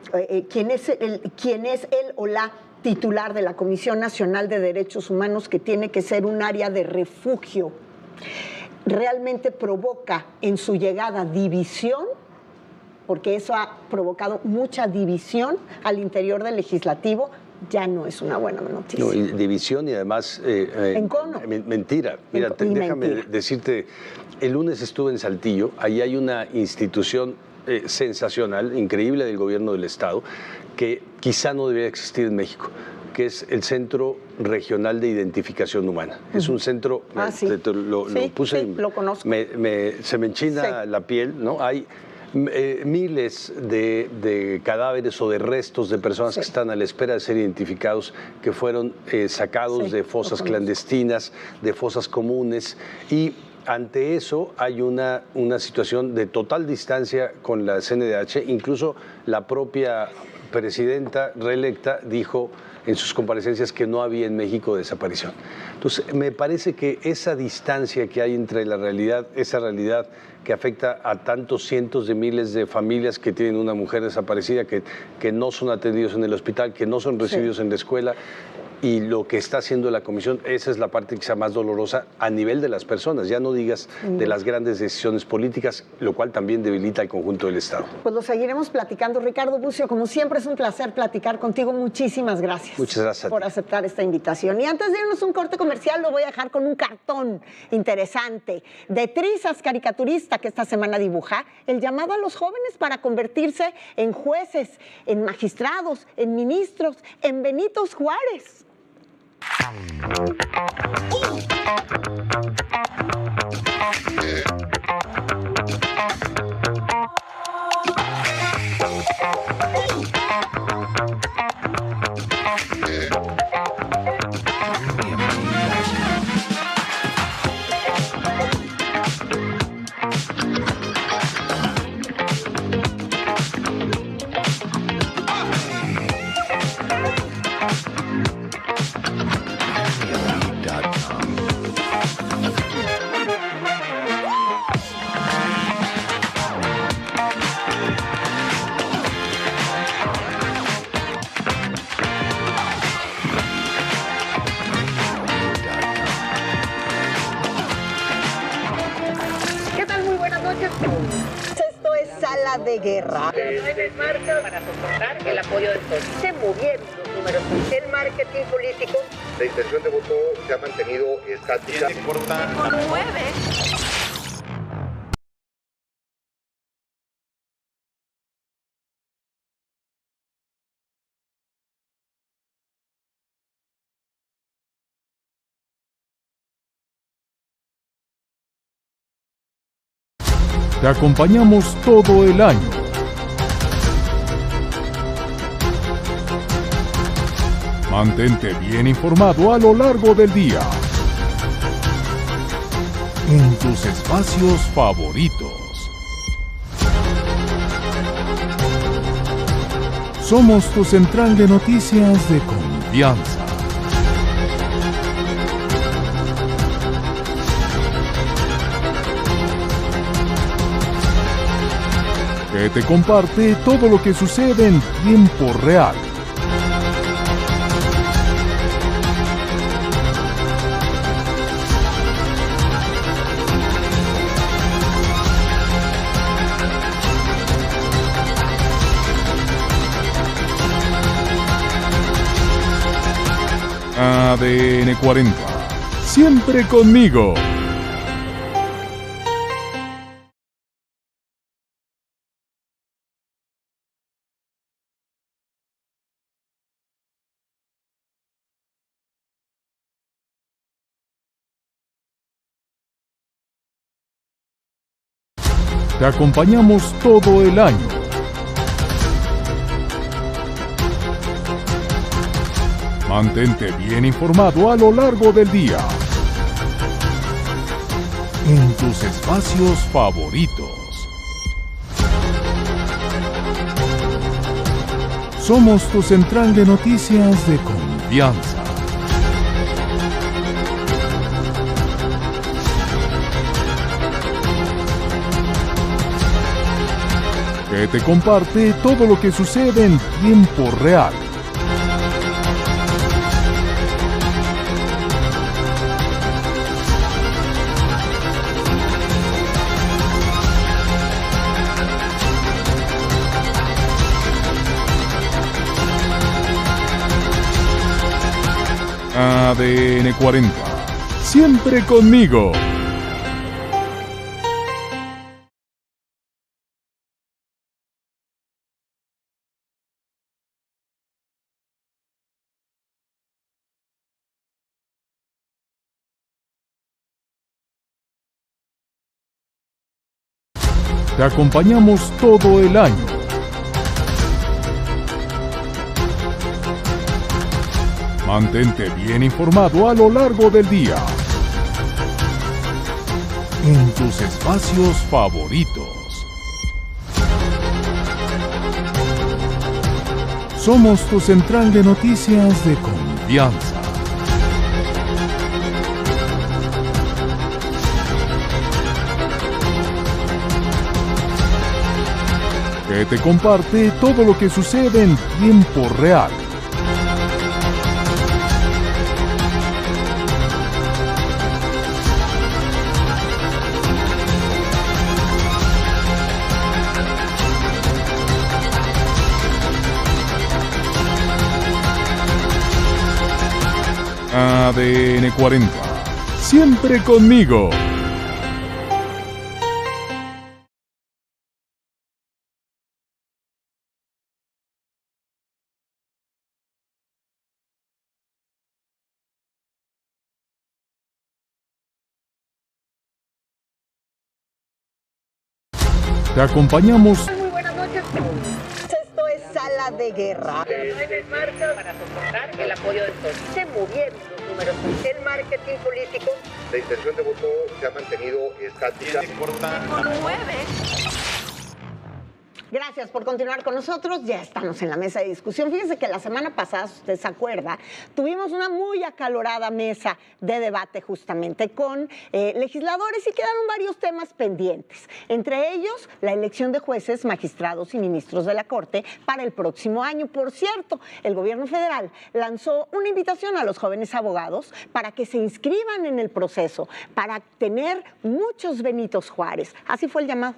quien es él o la titular de la Comisión Nacional de Derechos Humanos, que tiene que ser un área de refugio, realmente provoca en su llegada división, porque eso ha provocado mucha división al interior del legislativo, ya no es una buena noticia. No, división y además mentira. Mira, déjame decirte, el lunes estuve en Saltillo, ahí hay una institución sensacional, increíble del gobierno del Estado, que quizá no debería existir en México, que es el Centro Regional de Identificación Humana. Es un centro, lo puse, lo conozco. se me enchina la piel, ¿no? miles de cadáveres o de restos de personas que están a la espera de ser identificados, que fueron sacados de fosas clandestinas, de fosas comunes, y ante eso hay una situación de total distancia con la CNDH. Incluso la propia presidenta reelecta dijo en sus comparecencias que no había en México desaparición. Entonces, me parece que esa distancia que hay entre la realidad, esa realidad que afecta a tantos cientos de miles de familias que tienen una mujer desaparecida, que no son atendidos en el hospital, que no son recibidos en la escuela, y lo que está haciendo la comisión, esa es la parte quizá más dolorosa a nivel de las personas, ya no digas de las grandes decisiones políticas, lo cual también debilita el conjunto del Estado. Pues lo seguiremos platicando. Ricardo Bucio, como siempre es un placer platicar contigo, muchísimas gracias. Muchas gracias por aceptar esta invitación. Y antes de irnos a un corte comercial, lo voy a dejar con un cartón interesante de Trizas, caricaturista, que esta semana dibuja el llamado a los jóvenes para convertirse en jueces, en magistrados, en ministros, en Benitos Juárez. De guerra. Para soportar el apoyo de todos. Se movieron los números. El marketing político. La intención de voto se ha mantenido estática. Con 9. Te acompañamos todo el año. Mantente bien informado a lo largo del día. En tus espacios favoritos. Somos tu central de noticias de confianza. Que te comparte todo lo que sucede en tiempo real. ADN 40. Siempre conmigo. Te acompañamos todo el año. Mantente bien informado a lo largo del día. En tus espacios favoritos. Somos tu central de noticias de confianza. Que te comparte todo lo que sucede en tiempo real. ADN 40. Siempre conmigo. Te Te acompañamos todo el año. Mantente bien informado a lo largo del día. En tus espacios favoritos. Somos tu central de noticias de confianza. Que te comparte todo lo que sucede en tiempo real. ADN 40. Siempre conmigo. Te acompañamos. Muy buenas noches. Esto es Sala de Guerra. En marcha para soportar el apoyo de todos. Se movieron los números. El marketing político. La intención de voto se ha mantenido estática. Gracias por continuar con nosotros. Ya estamos en la mesa de discusión. Fíjense que la semana pasada, si usted se acuerda, tuvimos una muy acalorada mesa de debate justamente con legisladores y quedaron varios temas pendientes. Entre ellos, la elección de jueces, magistrados y ministros de la Corte para el próximo año. Por cierto, el gobierno federal lanzó una invitación a los jóvenes abogados para que se inscriban en el proceso, para tener muchos Benitos Juárez. Así fue el llamado.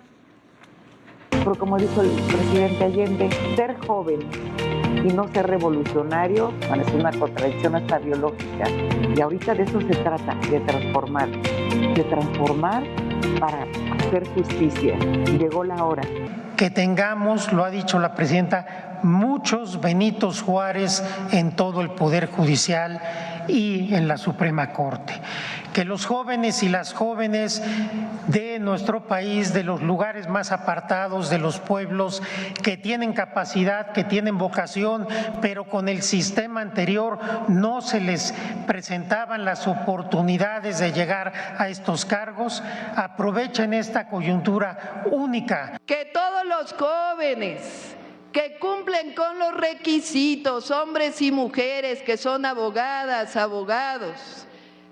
Pero como dijo el presidente Allende, ser joven y no ser revolucionario, bueno, es una contradicción hasta biológica. Y ahorita de eso se trata, de transformar para hacer justicia. Llegó la hora. Que tengamos, lo ha dicho la presidenta, muchos Benitos Juárez en todo el Poder Judicial y en la Suprema Corte. Que los jóvenes y las jóvenes de nuestro país, de los lugares más apartados, de los pueblos, que tienen capacidad, que tienen vocación, pero con el sistema anterior no se les presentaban las oportunidades de llegar a estos cargos, aprovechen esta coyuntura única. Que todos los jóvenes que cumplen con los requisitos, hombres y mujeres que son abogadas, abogados,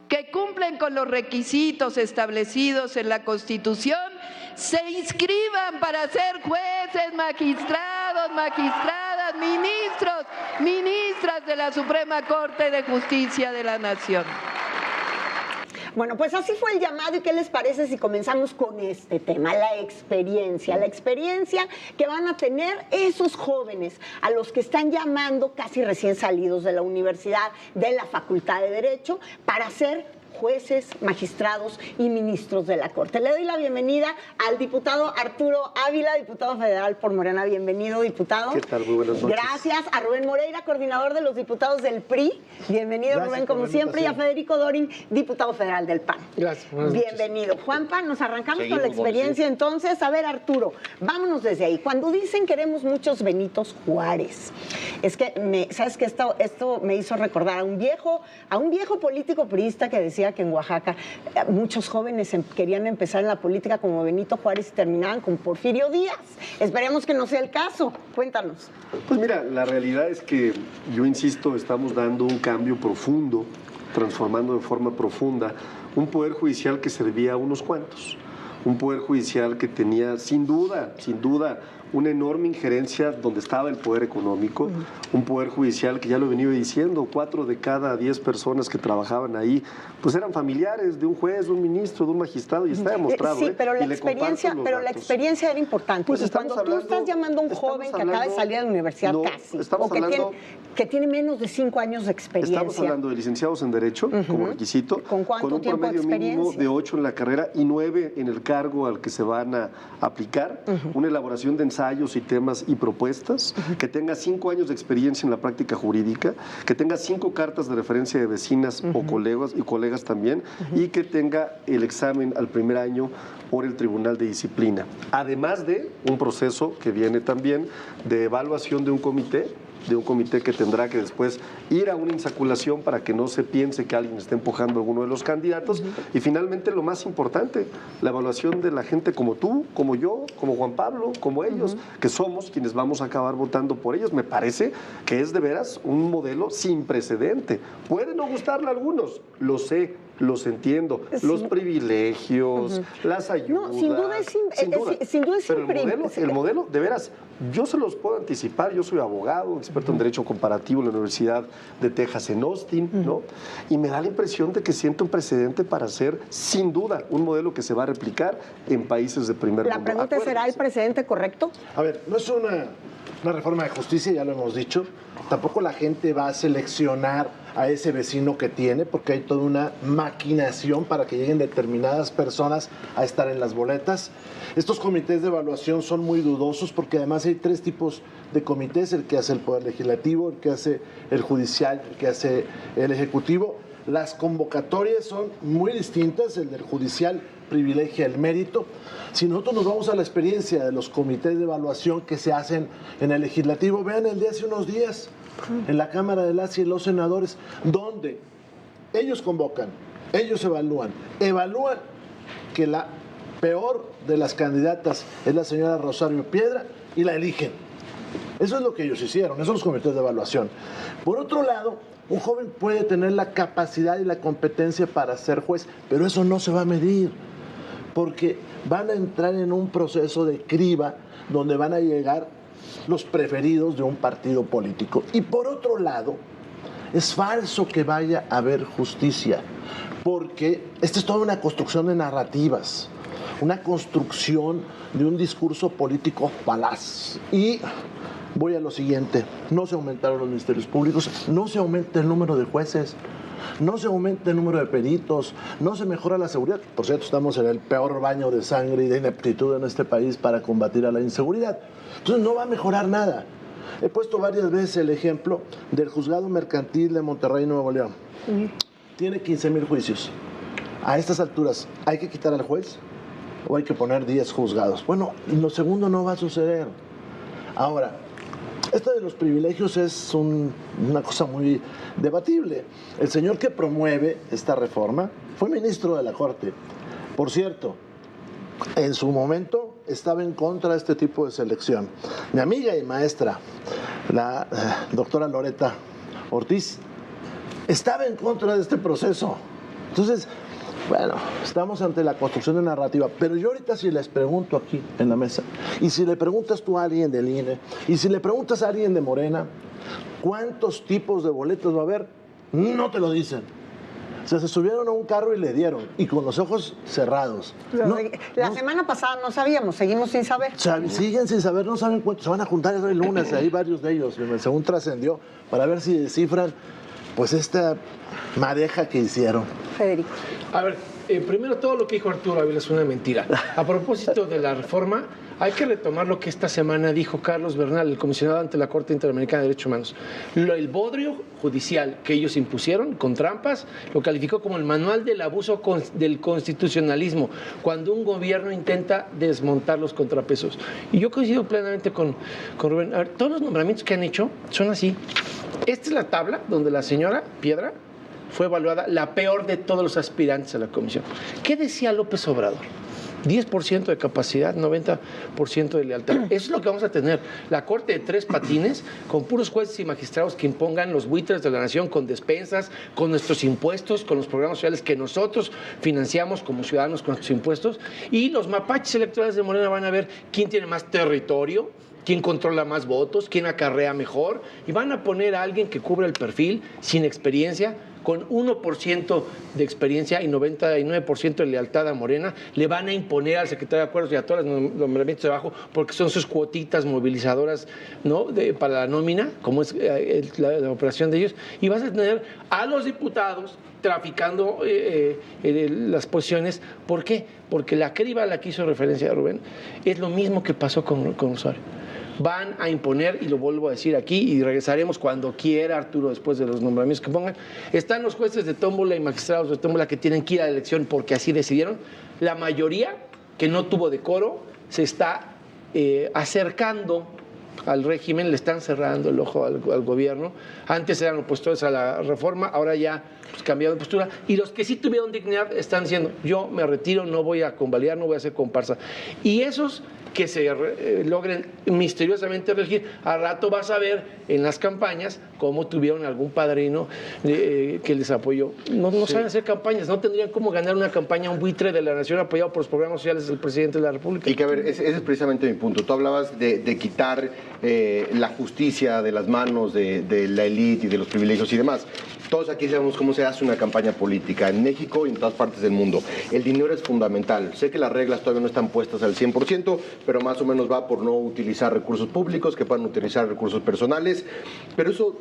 que cumplen con los requisitos establecidos en la Constitución, se inscriban para ser jueces, magistrados, magistradas, ministros, ministras de la Suprema Corte de Justicia de la Nación. Bueno, pues así fue el llamado. ¿Y qué les parece si comenzamos con este tema? La experiencia que van a tener esos jóvenes a los que están llamando casi recién salidos de la universidad, de la Facultad de Derecho, para ser jueces, magistrados y ministros de la Corte. Le doy la bienvenida al diputado Arturo Ávila, diputado federal por Morena. Bienvenido, diputado. ¿Qué tal? Muy buenas noches. Gracias. A Rubén Moreira, coordinador de los diputados del PRI. Bienvenido, gracias, Rubén, como siempre. Y a Federico Dorin, diputado federal del PAN. Gracias. Bienvenido. Juanpa, nos arrancamos con la experiencia. Entonces, a ver, Arturo, vámonos desde ahí. Cuando dicen queremos muchos Benitos Juárez, es que, ¿sabes qué? Esto me hizo recordar a un viejo político priista que decía que en Oaxaca muchos jóvenes querían empezar en la política como Benito Juárez y terminaban con Porfirio Díaz. Esperemos que no sea el caso. Cuéntanos. Pues mira, la realidad es que, yo insisto, estamos dando un cambio profundo, transformando de forma profunda un poder judicial que servía a unos cuantos, un poder judicial que tenía sin duda, una enorme injerencia donde estaba el poder económico, un poder judicial que ya lo he venido diciendo, 4 de cada 10 personas que trabajaban ahí, pues eran familiares de un juez, de un ministro, de un magistrado, y está demostrado. Sí, pero la experiencia era importante. Pues y cuando tú estás llamando a un joven que acaba de salir de la universidad que tiene menos de 5 años de experiencia. Estamos hablando de licenciados en Derecho como requisito, ¿Con cuánto con un tiempo promedio de experiencia? mínimo de 8 en la carrera y 9 en el encargo al que se van a aplicar, una elaboración de ensayos y temas y propuestas, que tenga 5 años de experiencia en la práctica jurídica, que tenga 5 cartas de referencia de vecinas o colegas también, y que tenga el examen al primer año por el Tribunal de Disciplina. Además de un proceso que viene también de evaluación de un comité que tendrá que después ir a una insaculación para que no se piense que alguien está empujando a alguno de los candidatos. Y finalmente, lo más importante, la evaluación de la gente como tú, como yo, como Juan Pablo, como ellos, que somos quienes vamos a acabar votando por ellos. Me parece que es de veras un modelo sin precedente. Puede no gustarle a algunos, lo sé, los entiendo, los privilegios, las ayudas. No, sin duda es pero el modelo, de veras, yo se los puedo anticipar. Yo soy abogado, experto en Derecho Comparativo en la Universidad de Texas en Austin, ¿no? Y me da la impresión de que siente un precedente para ser, sin duda, un modelo que se va a replicar en países de primer mundo. La pregunta es, ¿será el precedente correcto? A ver, no es una reforma de justicia, ya lo hemos dicho. Tampoco la gente va a seleccionar a ese vecino que tiene, porque hay toda una maquinación para que lleguen determinadas personas a estar en las boletas. Estos comités de evaluación son muy dudosos porque además hay 3 tipos de comités: el que hace el Poder Legislativo, el que hace el Judicial, el que hace el Ejecutivo. Las convocatorias son muy distintas. El del Judicial privilegia el mérito. Si nosotros nos vamos a la experiencia de los comités de evaluación que se hacen en el Legislativo, vean el de hace unos días en la Cámara de las y los senadores, donde ellos convocan, ellos evalúan que la peor de las candidatas es la señora Rosario Piedra y la eligen. Eso es lo que ellos hicieron, esos son los comités de evaluación. Por otro lado, un joven puede tener la capacidad y la competencia para ser juez, pero eso no se va a medir, porque van a entrar en un proceso de criba donde van a llegar los preferidos de un partido político. Y por otro lado, es falso que vaya a haber justicia, porque esta es toda una construcción de narrativas, una construcción de un discurso político falaz. Y voy a lo siguiente: no se aumentaron los ministerios públicos, no se aumenta el número de jueces, no se aumenta el número de peritos, no se mejora la seguridad. Por cierto, estamos en el peor baño de sangre y de ineptitud en este país para combatir a la inseguridad. Entonces no va a mejorar nada. He puesto varias veces el ejemplo del Juzgado Mercantil de Monterrey, Nuevo León. Tiene 15,000 juicios. A estas alturas, ¿hay que quitar al juez o hay que poner 10 juzgados? Bueno, lo segundo no va a suceder. Ahora, esto de los privilegios es una cosa muy debatible. El señor que promueve esta reforma fue ministro de la Corte. Por cierto, en su momento estaba en contra de este tipo de selección. Mi amiga y maestra, la doctora Loreta Ortiz, estaba en contra de este proceso. Entonces, bueno, estamos ante la construcción de narrativa, pero yo ahorita si les pregunto aquí en la mesa, y si le preguntas tú a alguien del INE, y si le preguntas a alguien de Morena, ¿cuántos tipos de boletos va a haber? No te lo dicen. O sea, se subieron a un carro y le dieron, y con los ojos cerrados. La semana pasada no sabíamos, seguimos sin saber. Siguen sin saber, no saben cuántos. Se van a juntar el lunes, ahí varios de ellos, según trascendió, para ver si descifran pues esta madeja que hicieron. Federico. A ver, primero, todo lo que dijo Arturo Ávila es una mentira. A propósito de la reforma, hay que retomar lo que esta semana dijo Carlos Bernal, el comisionado ante la Corte Interamericana de Derechos Humanos. El bodrio judicial que ellos impusieron con trampas lo calificó como el manual del abuso del constitucionalismo, cuando un gobierno intenta desmontar los contrapesos. Y yo coincido plenamente con Rubén. A ver, todos los nombramientos que han hecho son así. Esta es la tabla donde la señora Piedra fue evaluada la peor de todos los aspirantes a la comisión. ¿Qué decía López Obrador? 10% de capacidad, 90% de lealtad. Eso es lo que vamos a tener. La Corte de 3 patines, con puros jueces y magistrados que impongan los buitres de la nación con despensas, con nuestros impuestos, con los programas sociales que nosotros financiamos como ciudadanos con nuestros impuestos. Y los mapaches electorales de Morena van a ver quién tiene más territorio, quién controla más votos, quién acarrea mejor, y van a poner a alguien que cubra el perfil, sin experiencia, con 1% de experiencia y 99% de lealtad a Morena, le van a imponer al secretario de Acuerdos y a todos los nombramientos de abajo, porque son sus cuotitas movilizadoras, ¿no? Para la nómina, como es la operación de ellos, y vas a tener a los diputados traficando las posiciones. ¿Por qué? Porque la criba a la que hizo referencia Rubén es lo mismo que pasó con Osorio. Van a imponer, y lo vuelvo a decir aquí, y regresaremos cuando quiera Arturo después de los nombramientos que pongan. Están los jueces de tómbola y magistrados de tómbola que tienen que ir a la elección porque así decidieron. La mayoría que no tuvo decoro se está acercando al régimen, le están cerrando el ojo al gobierno. Antes eran opositores a la reforma, ahora ya cambiaron de postura. Y los que sí tuvieron dignidad están diciendo, yo me retiro, no voy a convalidar, no voy a hacer comparsa. Y esos que se logren misteriosamente elegir, al rato vas a ver en las campañas cómo tuvieron algún padrino que les apoyó. No saben hacer campañas, no tendrían cómo ganar una campaña, un buitre de la nación apoyado por los programas sociales del presidente de la República. Y que a ver, ese es precisamente mi punto. Tú hablabas de quitar la justicia de las manos de la élite y de los privilegios y demás. Todos aquí sabemos cómo se hace una campaña política en México y en todas partes del mundo. El dinero es fundamental. Sé que las reglas todavía no están puestas al 100%, pero más o menos va por no utilizar recursos públicos, que puedan utilizar recursos personales. Pero eso,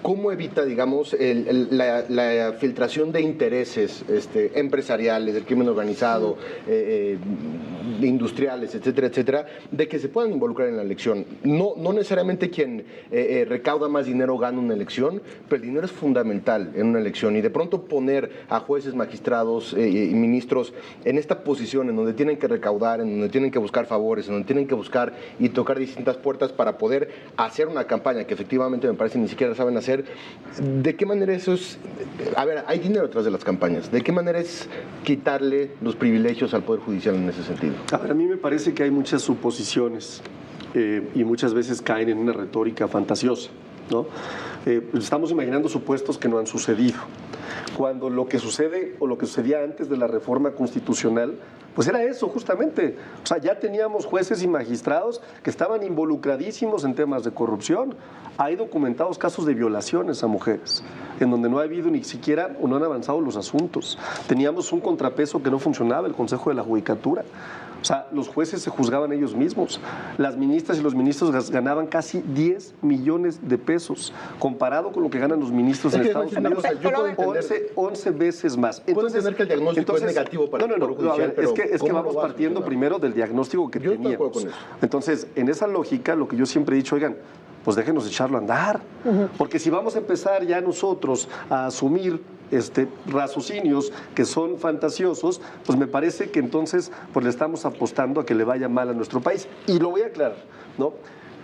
¿cómo evita, digamos, la filtración de intereses empresariales, del crimen organizado, industriales, etcétera, etcétera, de que se puedan involucrar en la elección? No necesariamente quien recauda más dinero gana una elección, pero el dinero es fundamental en una elección, y de pronto poner a jueces, magistrados y ministros en esta posición en donde tienen que recaudar, en donde tienen que buscar favores, en donde tienen que buscar y tocar distintas puertas para poder hacer una campaña que efectivamente me parece ni siquiera saben hacer. ¿De qué manera eso es? A ver, hay dinero detrás de las campañas. ¿De qué manera es quitarle los privilegios al Poder Judicial en ese sentido? A ver, a mí me parece que hay muchas suposiciones y muchas veces caen en una retórica fantasiosa, ¿no? Estamos imaginando supuestos que no han sucedido, cuando lo que sucede o lo que sucedía antes de la reforma constitucional pues era eso justamente. O sea, ya teníamos jueces y magistrados que estaban involucradísimos en temas de corrupción. Hay documentados casos de violaciones a mujeres, en donde no ha habido ni siquiera o no han avanzado los asuntos. Teníamos un contrapeso que no funcionaba, el Consejo de la Judicatura. O sea, los jueces se juzgaban ellos mismos. Las ministras y los ministros ganaban casi 10 millones de pesos, comparado con lo que ganan los ministros en Estados Unidos, 11 veces más. Puedo entender que el diagnóstico es negativo para el Poder Judicial, pero es que vamos partiendo primero del diagnóstico que teníamos. Entonces, en esa lógica, lo que yo siempre he dicho, oigan, pues déjenos echarlo a andar. Porque si vamos a empezar ya nosotros a asumir raciocinios que son fantasiosos, pues me parece que entonces pues le estamos apostando a que le vaya mal a nuestro país. Y lo voy a aclarar, ¿no?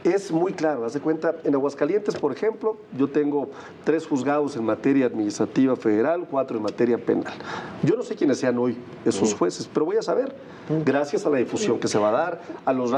Es muy claro, haz de cuenta, en Aguascalientes, por ejemplo, yo tengo 3 juzgados en materia administrativa federal, 4 en materia penal. Yo no sé quiénes sean hoy esos jueces, pero voy a saber, gracias a la difusión que se va a dar, a los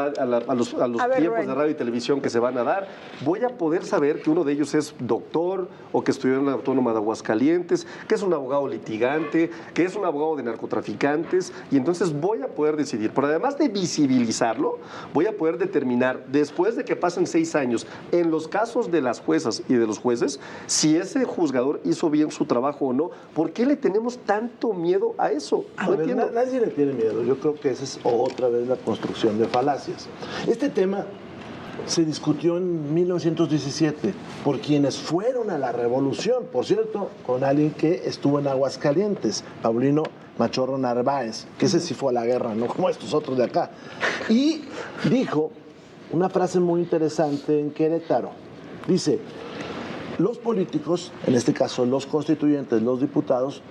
tiempos de radio y televisión que se van a dar, voy a poder saber que uno de ellos es doctor o que estudió en la Autónoma de Aguascalientes, que es un abogado litigante, que es un abogado de narcotraficantes, y entonces voy a poder decidir. Pero además de visibilizarlo, voy a poder determinar, después de que pasen 6 años, en los casos de las juezas y de los jueces, si ese juzgador hizo bien su trabajo o no. ¿Por qué le tenemos tanto miedo a eso? No entiendo. Nadie le tiene miedo. Yo creo que esa es otra vez la construcción de falacias. Este tema se discutió en 1917 por quienes fueron a la revolución, por cierto, con alguien que estuvo en Aguascalientes, Paulino Machorro Narváez, que ese sí fue a la guerra, no como estos otros de acá. Y dijo una frase muy interesante en Querétaro. Dice, los políticos, en este caso los constituyentes, los diputados,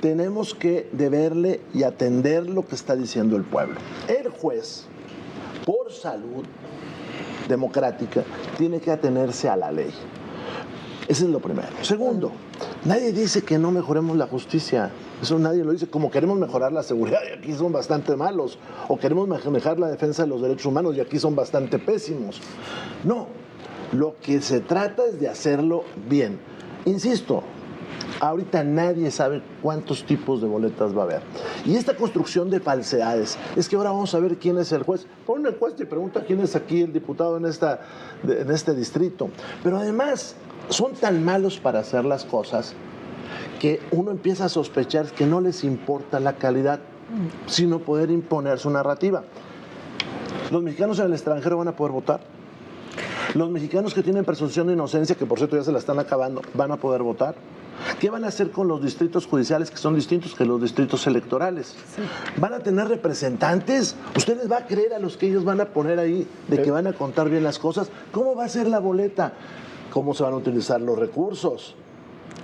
tenemos que deberle y atender lo que está diciendo el pueblo. El juez, por salud democrática, tiene que atenerse a la ley. Ese es lo primero. Segundo, nadie dice que no mejoremos la justicia. Eso nadie lo dice. Como queremos mejorar la seguridad, y aquí son bastante malos. O queremos mejorar la defensa de los derechos humanos, y aquí son bastante pésimos. No, lo que se trata es de hacerlo bien. Insisto, ahorita nadie sabe cuántos tipos de boletas va a haber. Y esta construcción de falsedades, es que ahora vamos a ver quién es el juez. Pon una encuesta y pregunta quién es aquí el diputado en este distrito. Pero además, son tan malos para hacer las cosas que uno empieza a sospechar que no les importa la calidad, sino poder imponer su narrativa. ¿Los mexicanos en el extranjero van a poder votar? ¿Los mexicanos que tienen presunción de inocencia, que por cierto ya se la están acabando, van a poder votar? ¿Qué van a hacer con los distritos judiciales que son distintos que los distritos electorales? Sí. ¿Van a tener representantes? ¿Usted les va a creer a los que ellos van a poner ahí de que van a contar bien las cosas? ¿Cómo va a ser la boleta? ¿Cómo se van a utilizar los recursos?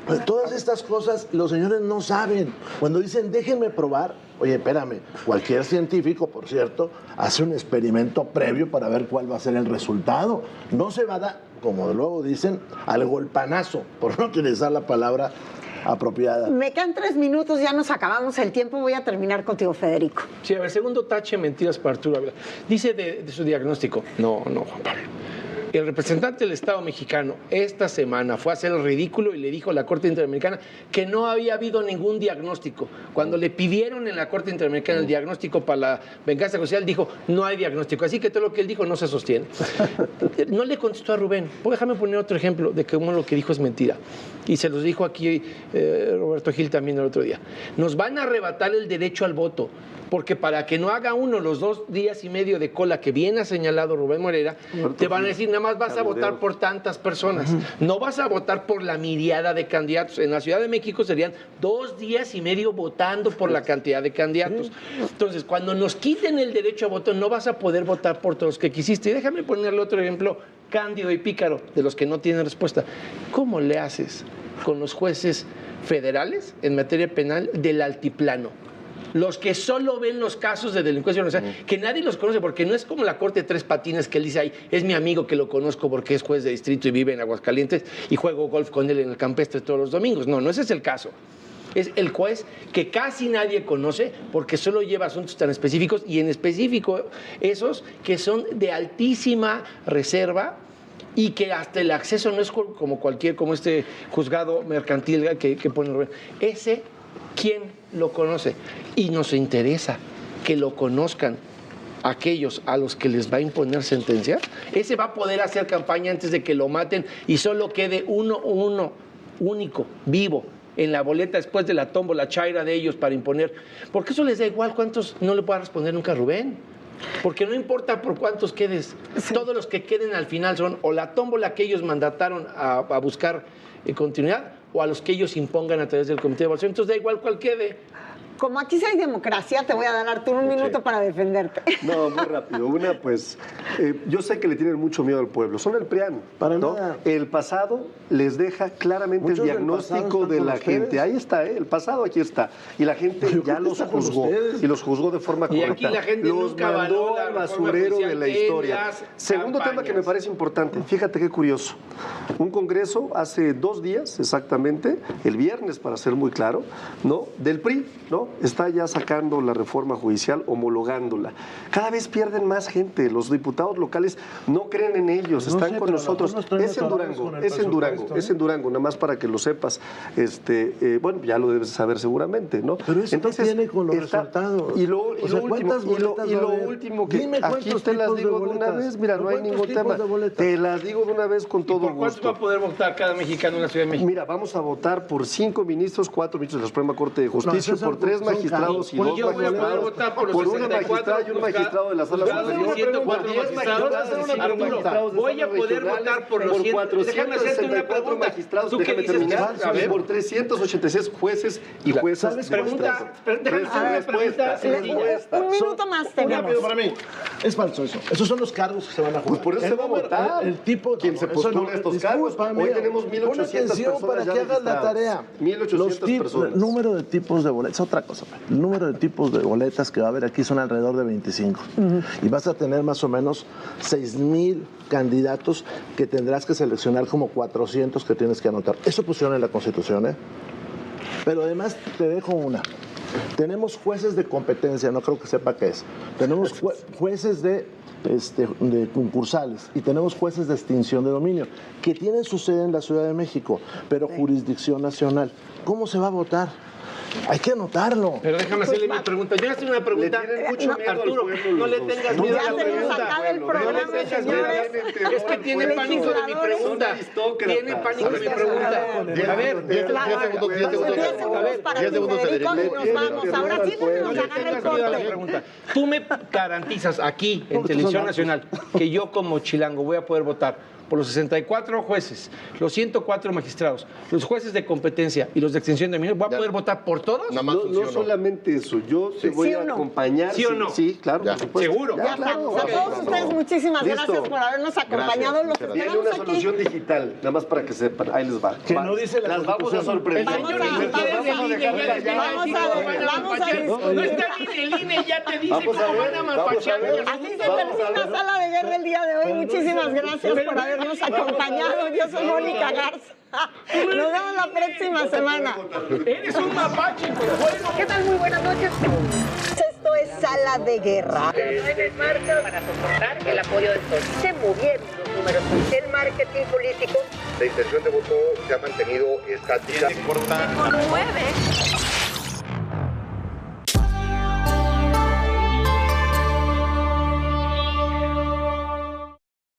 Pues todas estas cosas los señores no saben. Cuando dicen, déjenme probar, oye, espérame, cualquier científico, por cierto, hace un experimento previo para ver cuál va a ser el resultado. No se va a dar, como luego dicen, al golpanazo, por no utilizar la palabra apropiada. Me quedan 3 minutos, ya nos acabamos el tiempo. Voy a terminar contigo, Federico. Sí, a ver, segundo tache, mentiras para Arturo Ávila. Dice de su diagnóstico. No, Juan Pablo. El representante del Estado mexicano esta semana fue a hacer el ridículo y le dijo a la Corte Interamericana que no había habido ningún diagnóstico. Cuando le pidieron en la Corte Interamericana el diagnóstico para la venganza social, dijo, no hay diagnóstico. Así que todo lo que él dijo no se sostiene. No le contestó a Rubén. Déjame poner otro ejemplo de cómo lo que dijo es mentira. Y se los dijo aquí Roberto Gil también el otro día. Nos van a arrebatar el derecho al voto, porque para que no haga uno los 2 días y medio de cola que bien ha señalado Rubén Moreira, te van a decir, nada más vas a votar por tantas personas. No vas a votar por la miriada de candidatos. En la Ciudad de México serían 2 días y medio votando por la cantidad de candidatos. Entonces, cuando nos quiten el derecho a voto, no vas a poder votar por todos los que quisiste. Y déjame ponerle otro ejemplo cándido y pícaro de los que no tienen respuesta. ¿Cómo le haces con los jueces federales en materia penal del altiplano? Los que solo ven los casos de delincuencia, o sea, que nadie los conoce, porque no es como la Corte de Tres Patines que él dice ahí, es mi amigo que lo conozco porque es juez de distrito y vive en Aguascalientes y juego golf con él en el campestre todos los domingos. No, ese es el caso. Es el juez que casi nadie conoce porque solo lleva asuntos tan específicos y en específico esos que son de altísima reserva y que hasta el acceso no es como este juzgado mercantil que pone ese. ¿Quién lo conoce? Y nos interesa que lo conozcan aquellos a los que les va a imponer sentencia. Ese va a poder hacer campaña antes de que lo maten y solo quede uno único, vivo, en la boleta después de la tómbola chaira de ellos para imponer. Porque eso les da igual cuántos, no le pueda responder nunca a Rubén. Porque no importa por cuántos quedes, todos los que queden al final son o la tómbola que ellos mandataron a buscar continuidad o a los que ellos impongan a través del comité de evaluación. Entonces da igual cuál quede. Como aquí sí hay democracia, te voy a dar, Arturo, un minuto para defenderte. No, muy rápido. Una, pues, yo sé que le tienen mucho miedo al pueblo. Son el PRIAN, ¿no? El pasado les deja claramente muchos el diagnóstico de la gente. Ahí está, el pasado aquí está. Y la gente ya los juzgó. Y los juzgó de forma correcta. Y aquí la gente los mandó al basurero de la historia. Segundo tema que me parece importante. Fíjate qué curioso. Un congreso hace 2 días, exactamente, el viernes, para ser muy claro, ¿no? Del PRI, ¿no? Está ya sacando la reforma judicial, homologándola. Cada vez pierden más gente. Los diputados locales no creen en ellos, están con nosotros. Es en Durango, nada más para que lo sepas. Bueno, ya lo debes saber seguramente, ¿no? Pero eso entonces viene con los resultados. Y lo último que aquí te las digo de una vez, mira, no hay ningún tema. Te las digo de una vez con todo gusto. ¿Cuánto va a poder votar cada mexicano en la Ciudad de México? Mira, vamos a votar por 5 ministros, 4 ministros de la Suprema Corte de Justicia, por 3 magistrados y 2 magistrados, por una magistrada y un magistrado de la Sala Superior, por 10 magistrados, voy a poder votar por los 464 magistrados, déjame terminar, por 386 jueces y juezas. Un minuto más tenemos. Para mí, es falso eso. Esos son los cargos que se van a jugar. Por eso se va a votar. El tipo, quien se postula estos cargos. Hoy tenemos 1,800 personas para que hagas la tarea. 1,800 personas. El número de tipos de boletas, otra cosa. El número de tipos de boletas que va a haber aquí son alrededor de 25. Y vas a tener más o menos 6,000 candidatos que tendrás que seleccionar como 400 que tienes que anotar. Eso pusieron en la Constitución, ¿eh? Pero además te dejo una. Tenemos jueces de competencia, no creo que sepa qué es. Tenemos jueces de concursales y tenemos jueces de extinción de dominio que tienen su sede en la Ciudad de México, pero jurisdicción nacional. ¿Cómo se va a votar? Hay que anotarlo. Pero déjame hacerle mi pregunta. Yo hacer una pregunta. Arturo, no le tengas miedo a la pregunta. No le tengas miedo. Es que tiene pánico de mi pregunta. Tiene pánico de mi pregunta. A ver, 10 segundos, Federico, y nos vamos. Ahora sí no nos hagan el corte. Tú me garantizas aquí, en Televisión Nacional, que yo como chilango voy a poder votar por los 64 jueces, los 104 magistrados, los jueces de competencia y los de extensión de minutos, ¿voy a poder votar por todos? No solamente eso, yo te voy a acompañar. ¿Sí o no? Sí, claro, por supuesto. ¿Seguro? Ya estamos. A todos ustedes, muchísimas gracias por habernos acompañado. Los Tiene esperamos una aquí. solución digital, nada más para que sepan. Ahí les va. Que no dice la Las vamos a sorprender. Vamos a discutir. No está bien el INE, ya te dice cómo van a mampachar. Así se termina Sala de Guerra el día de hoy. Muchísimas gracias por habernos acompañado. Yo soy Mónica Garza. Nos vemos la próxima semana. Eres un mapache, pues bueno. ¿Qué tal? Muy buenas noches. Esto es Sala de Guerra. 9 marchas para soportar el apoyo del PSOE. Se movieron los números. El marketing político. La intención de voto se ha mantenido estática. Con 9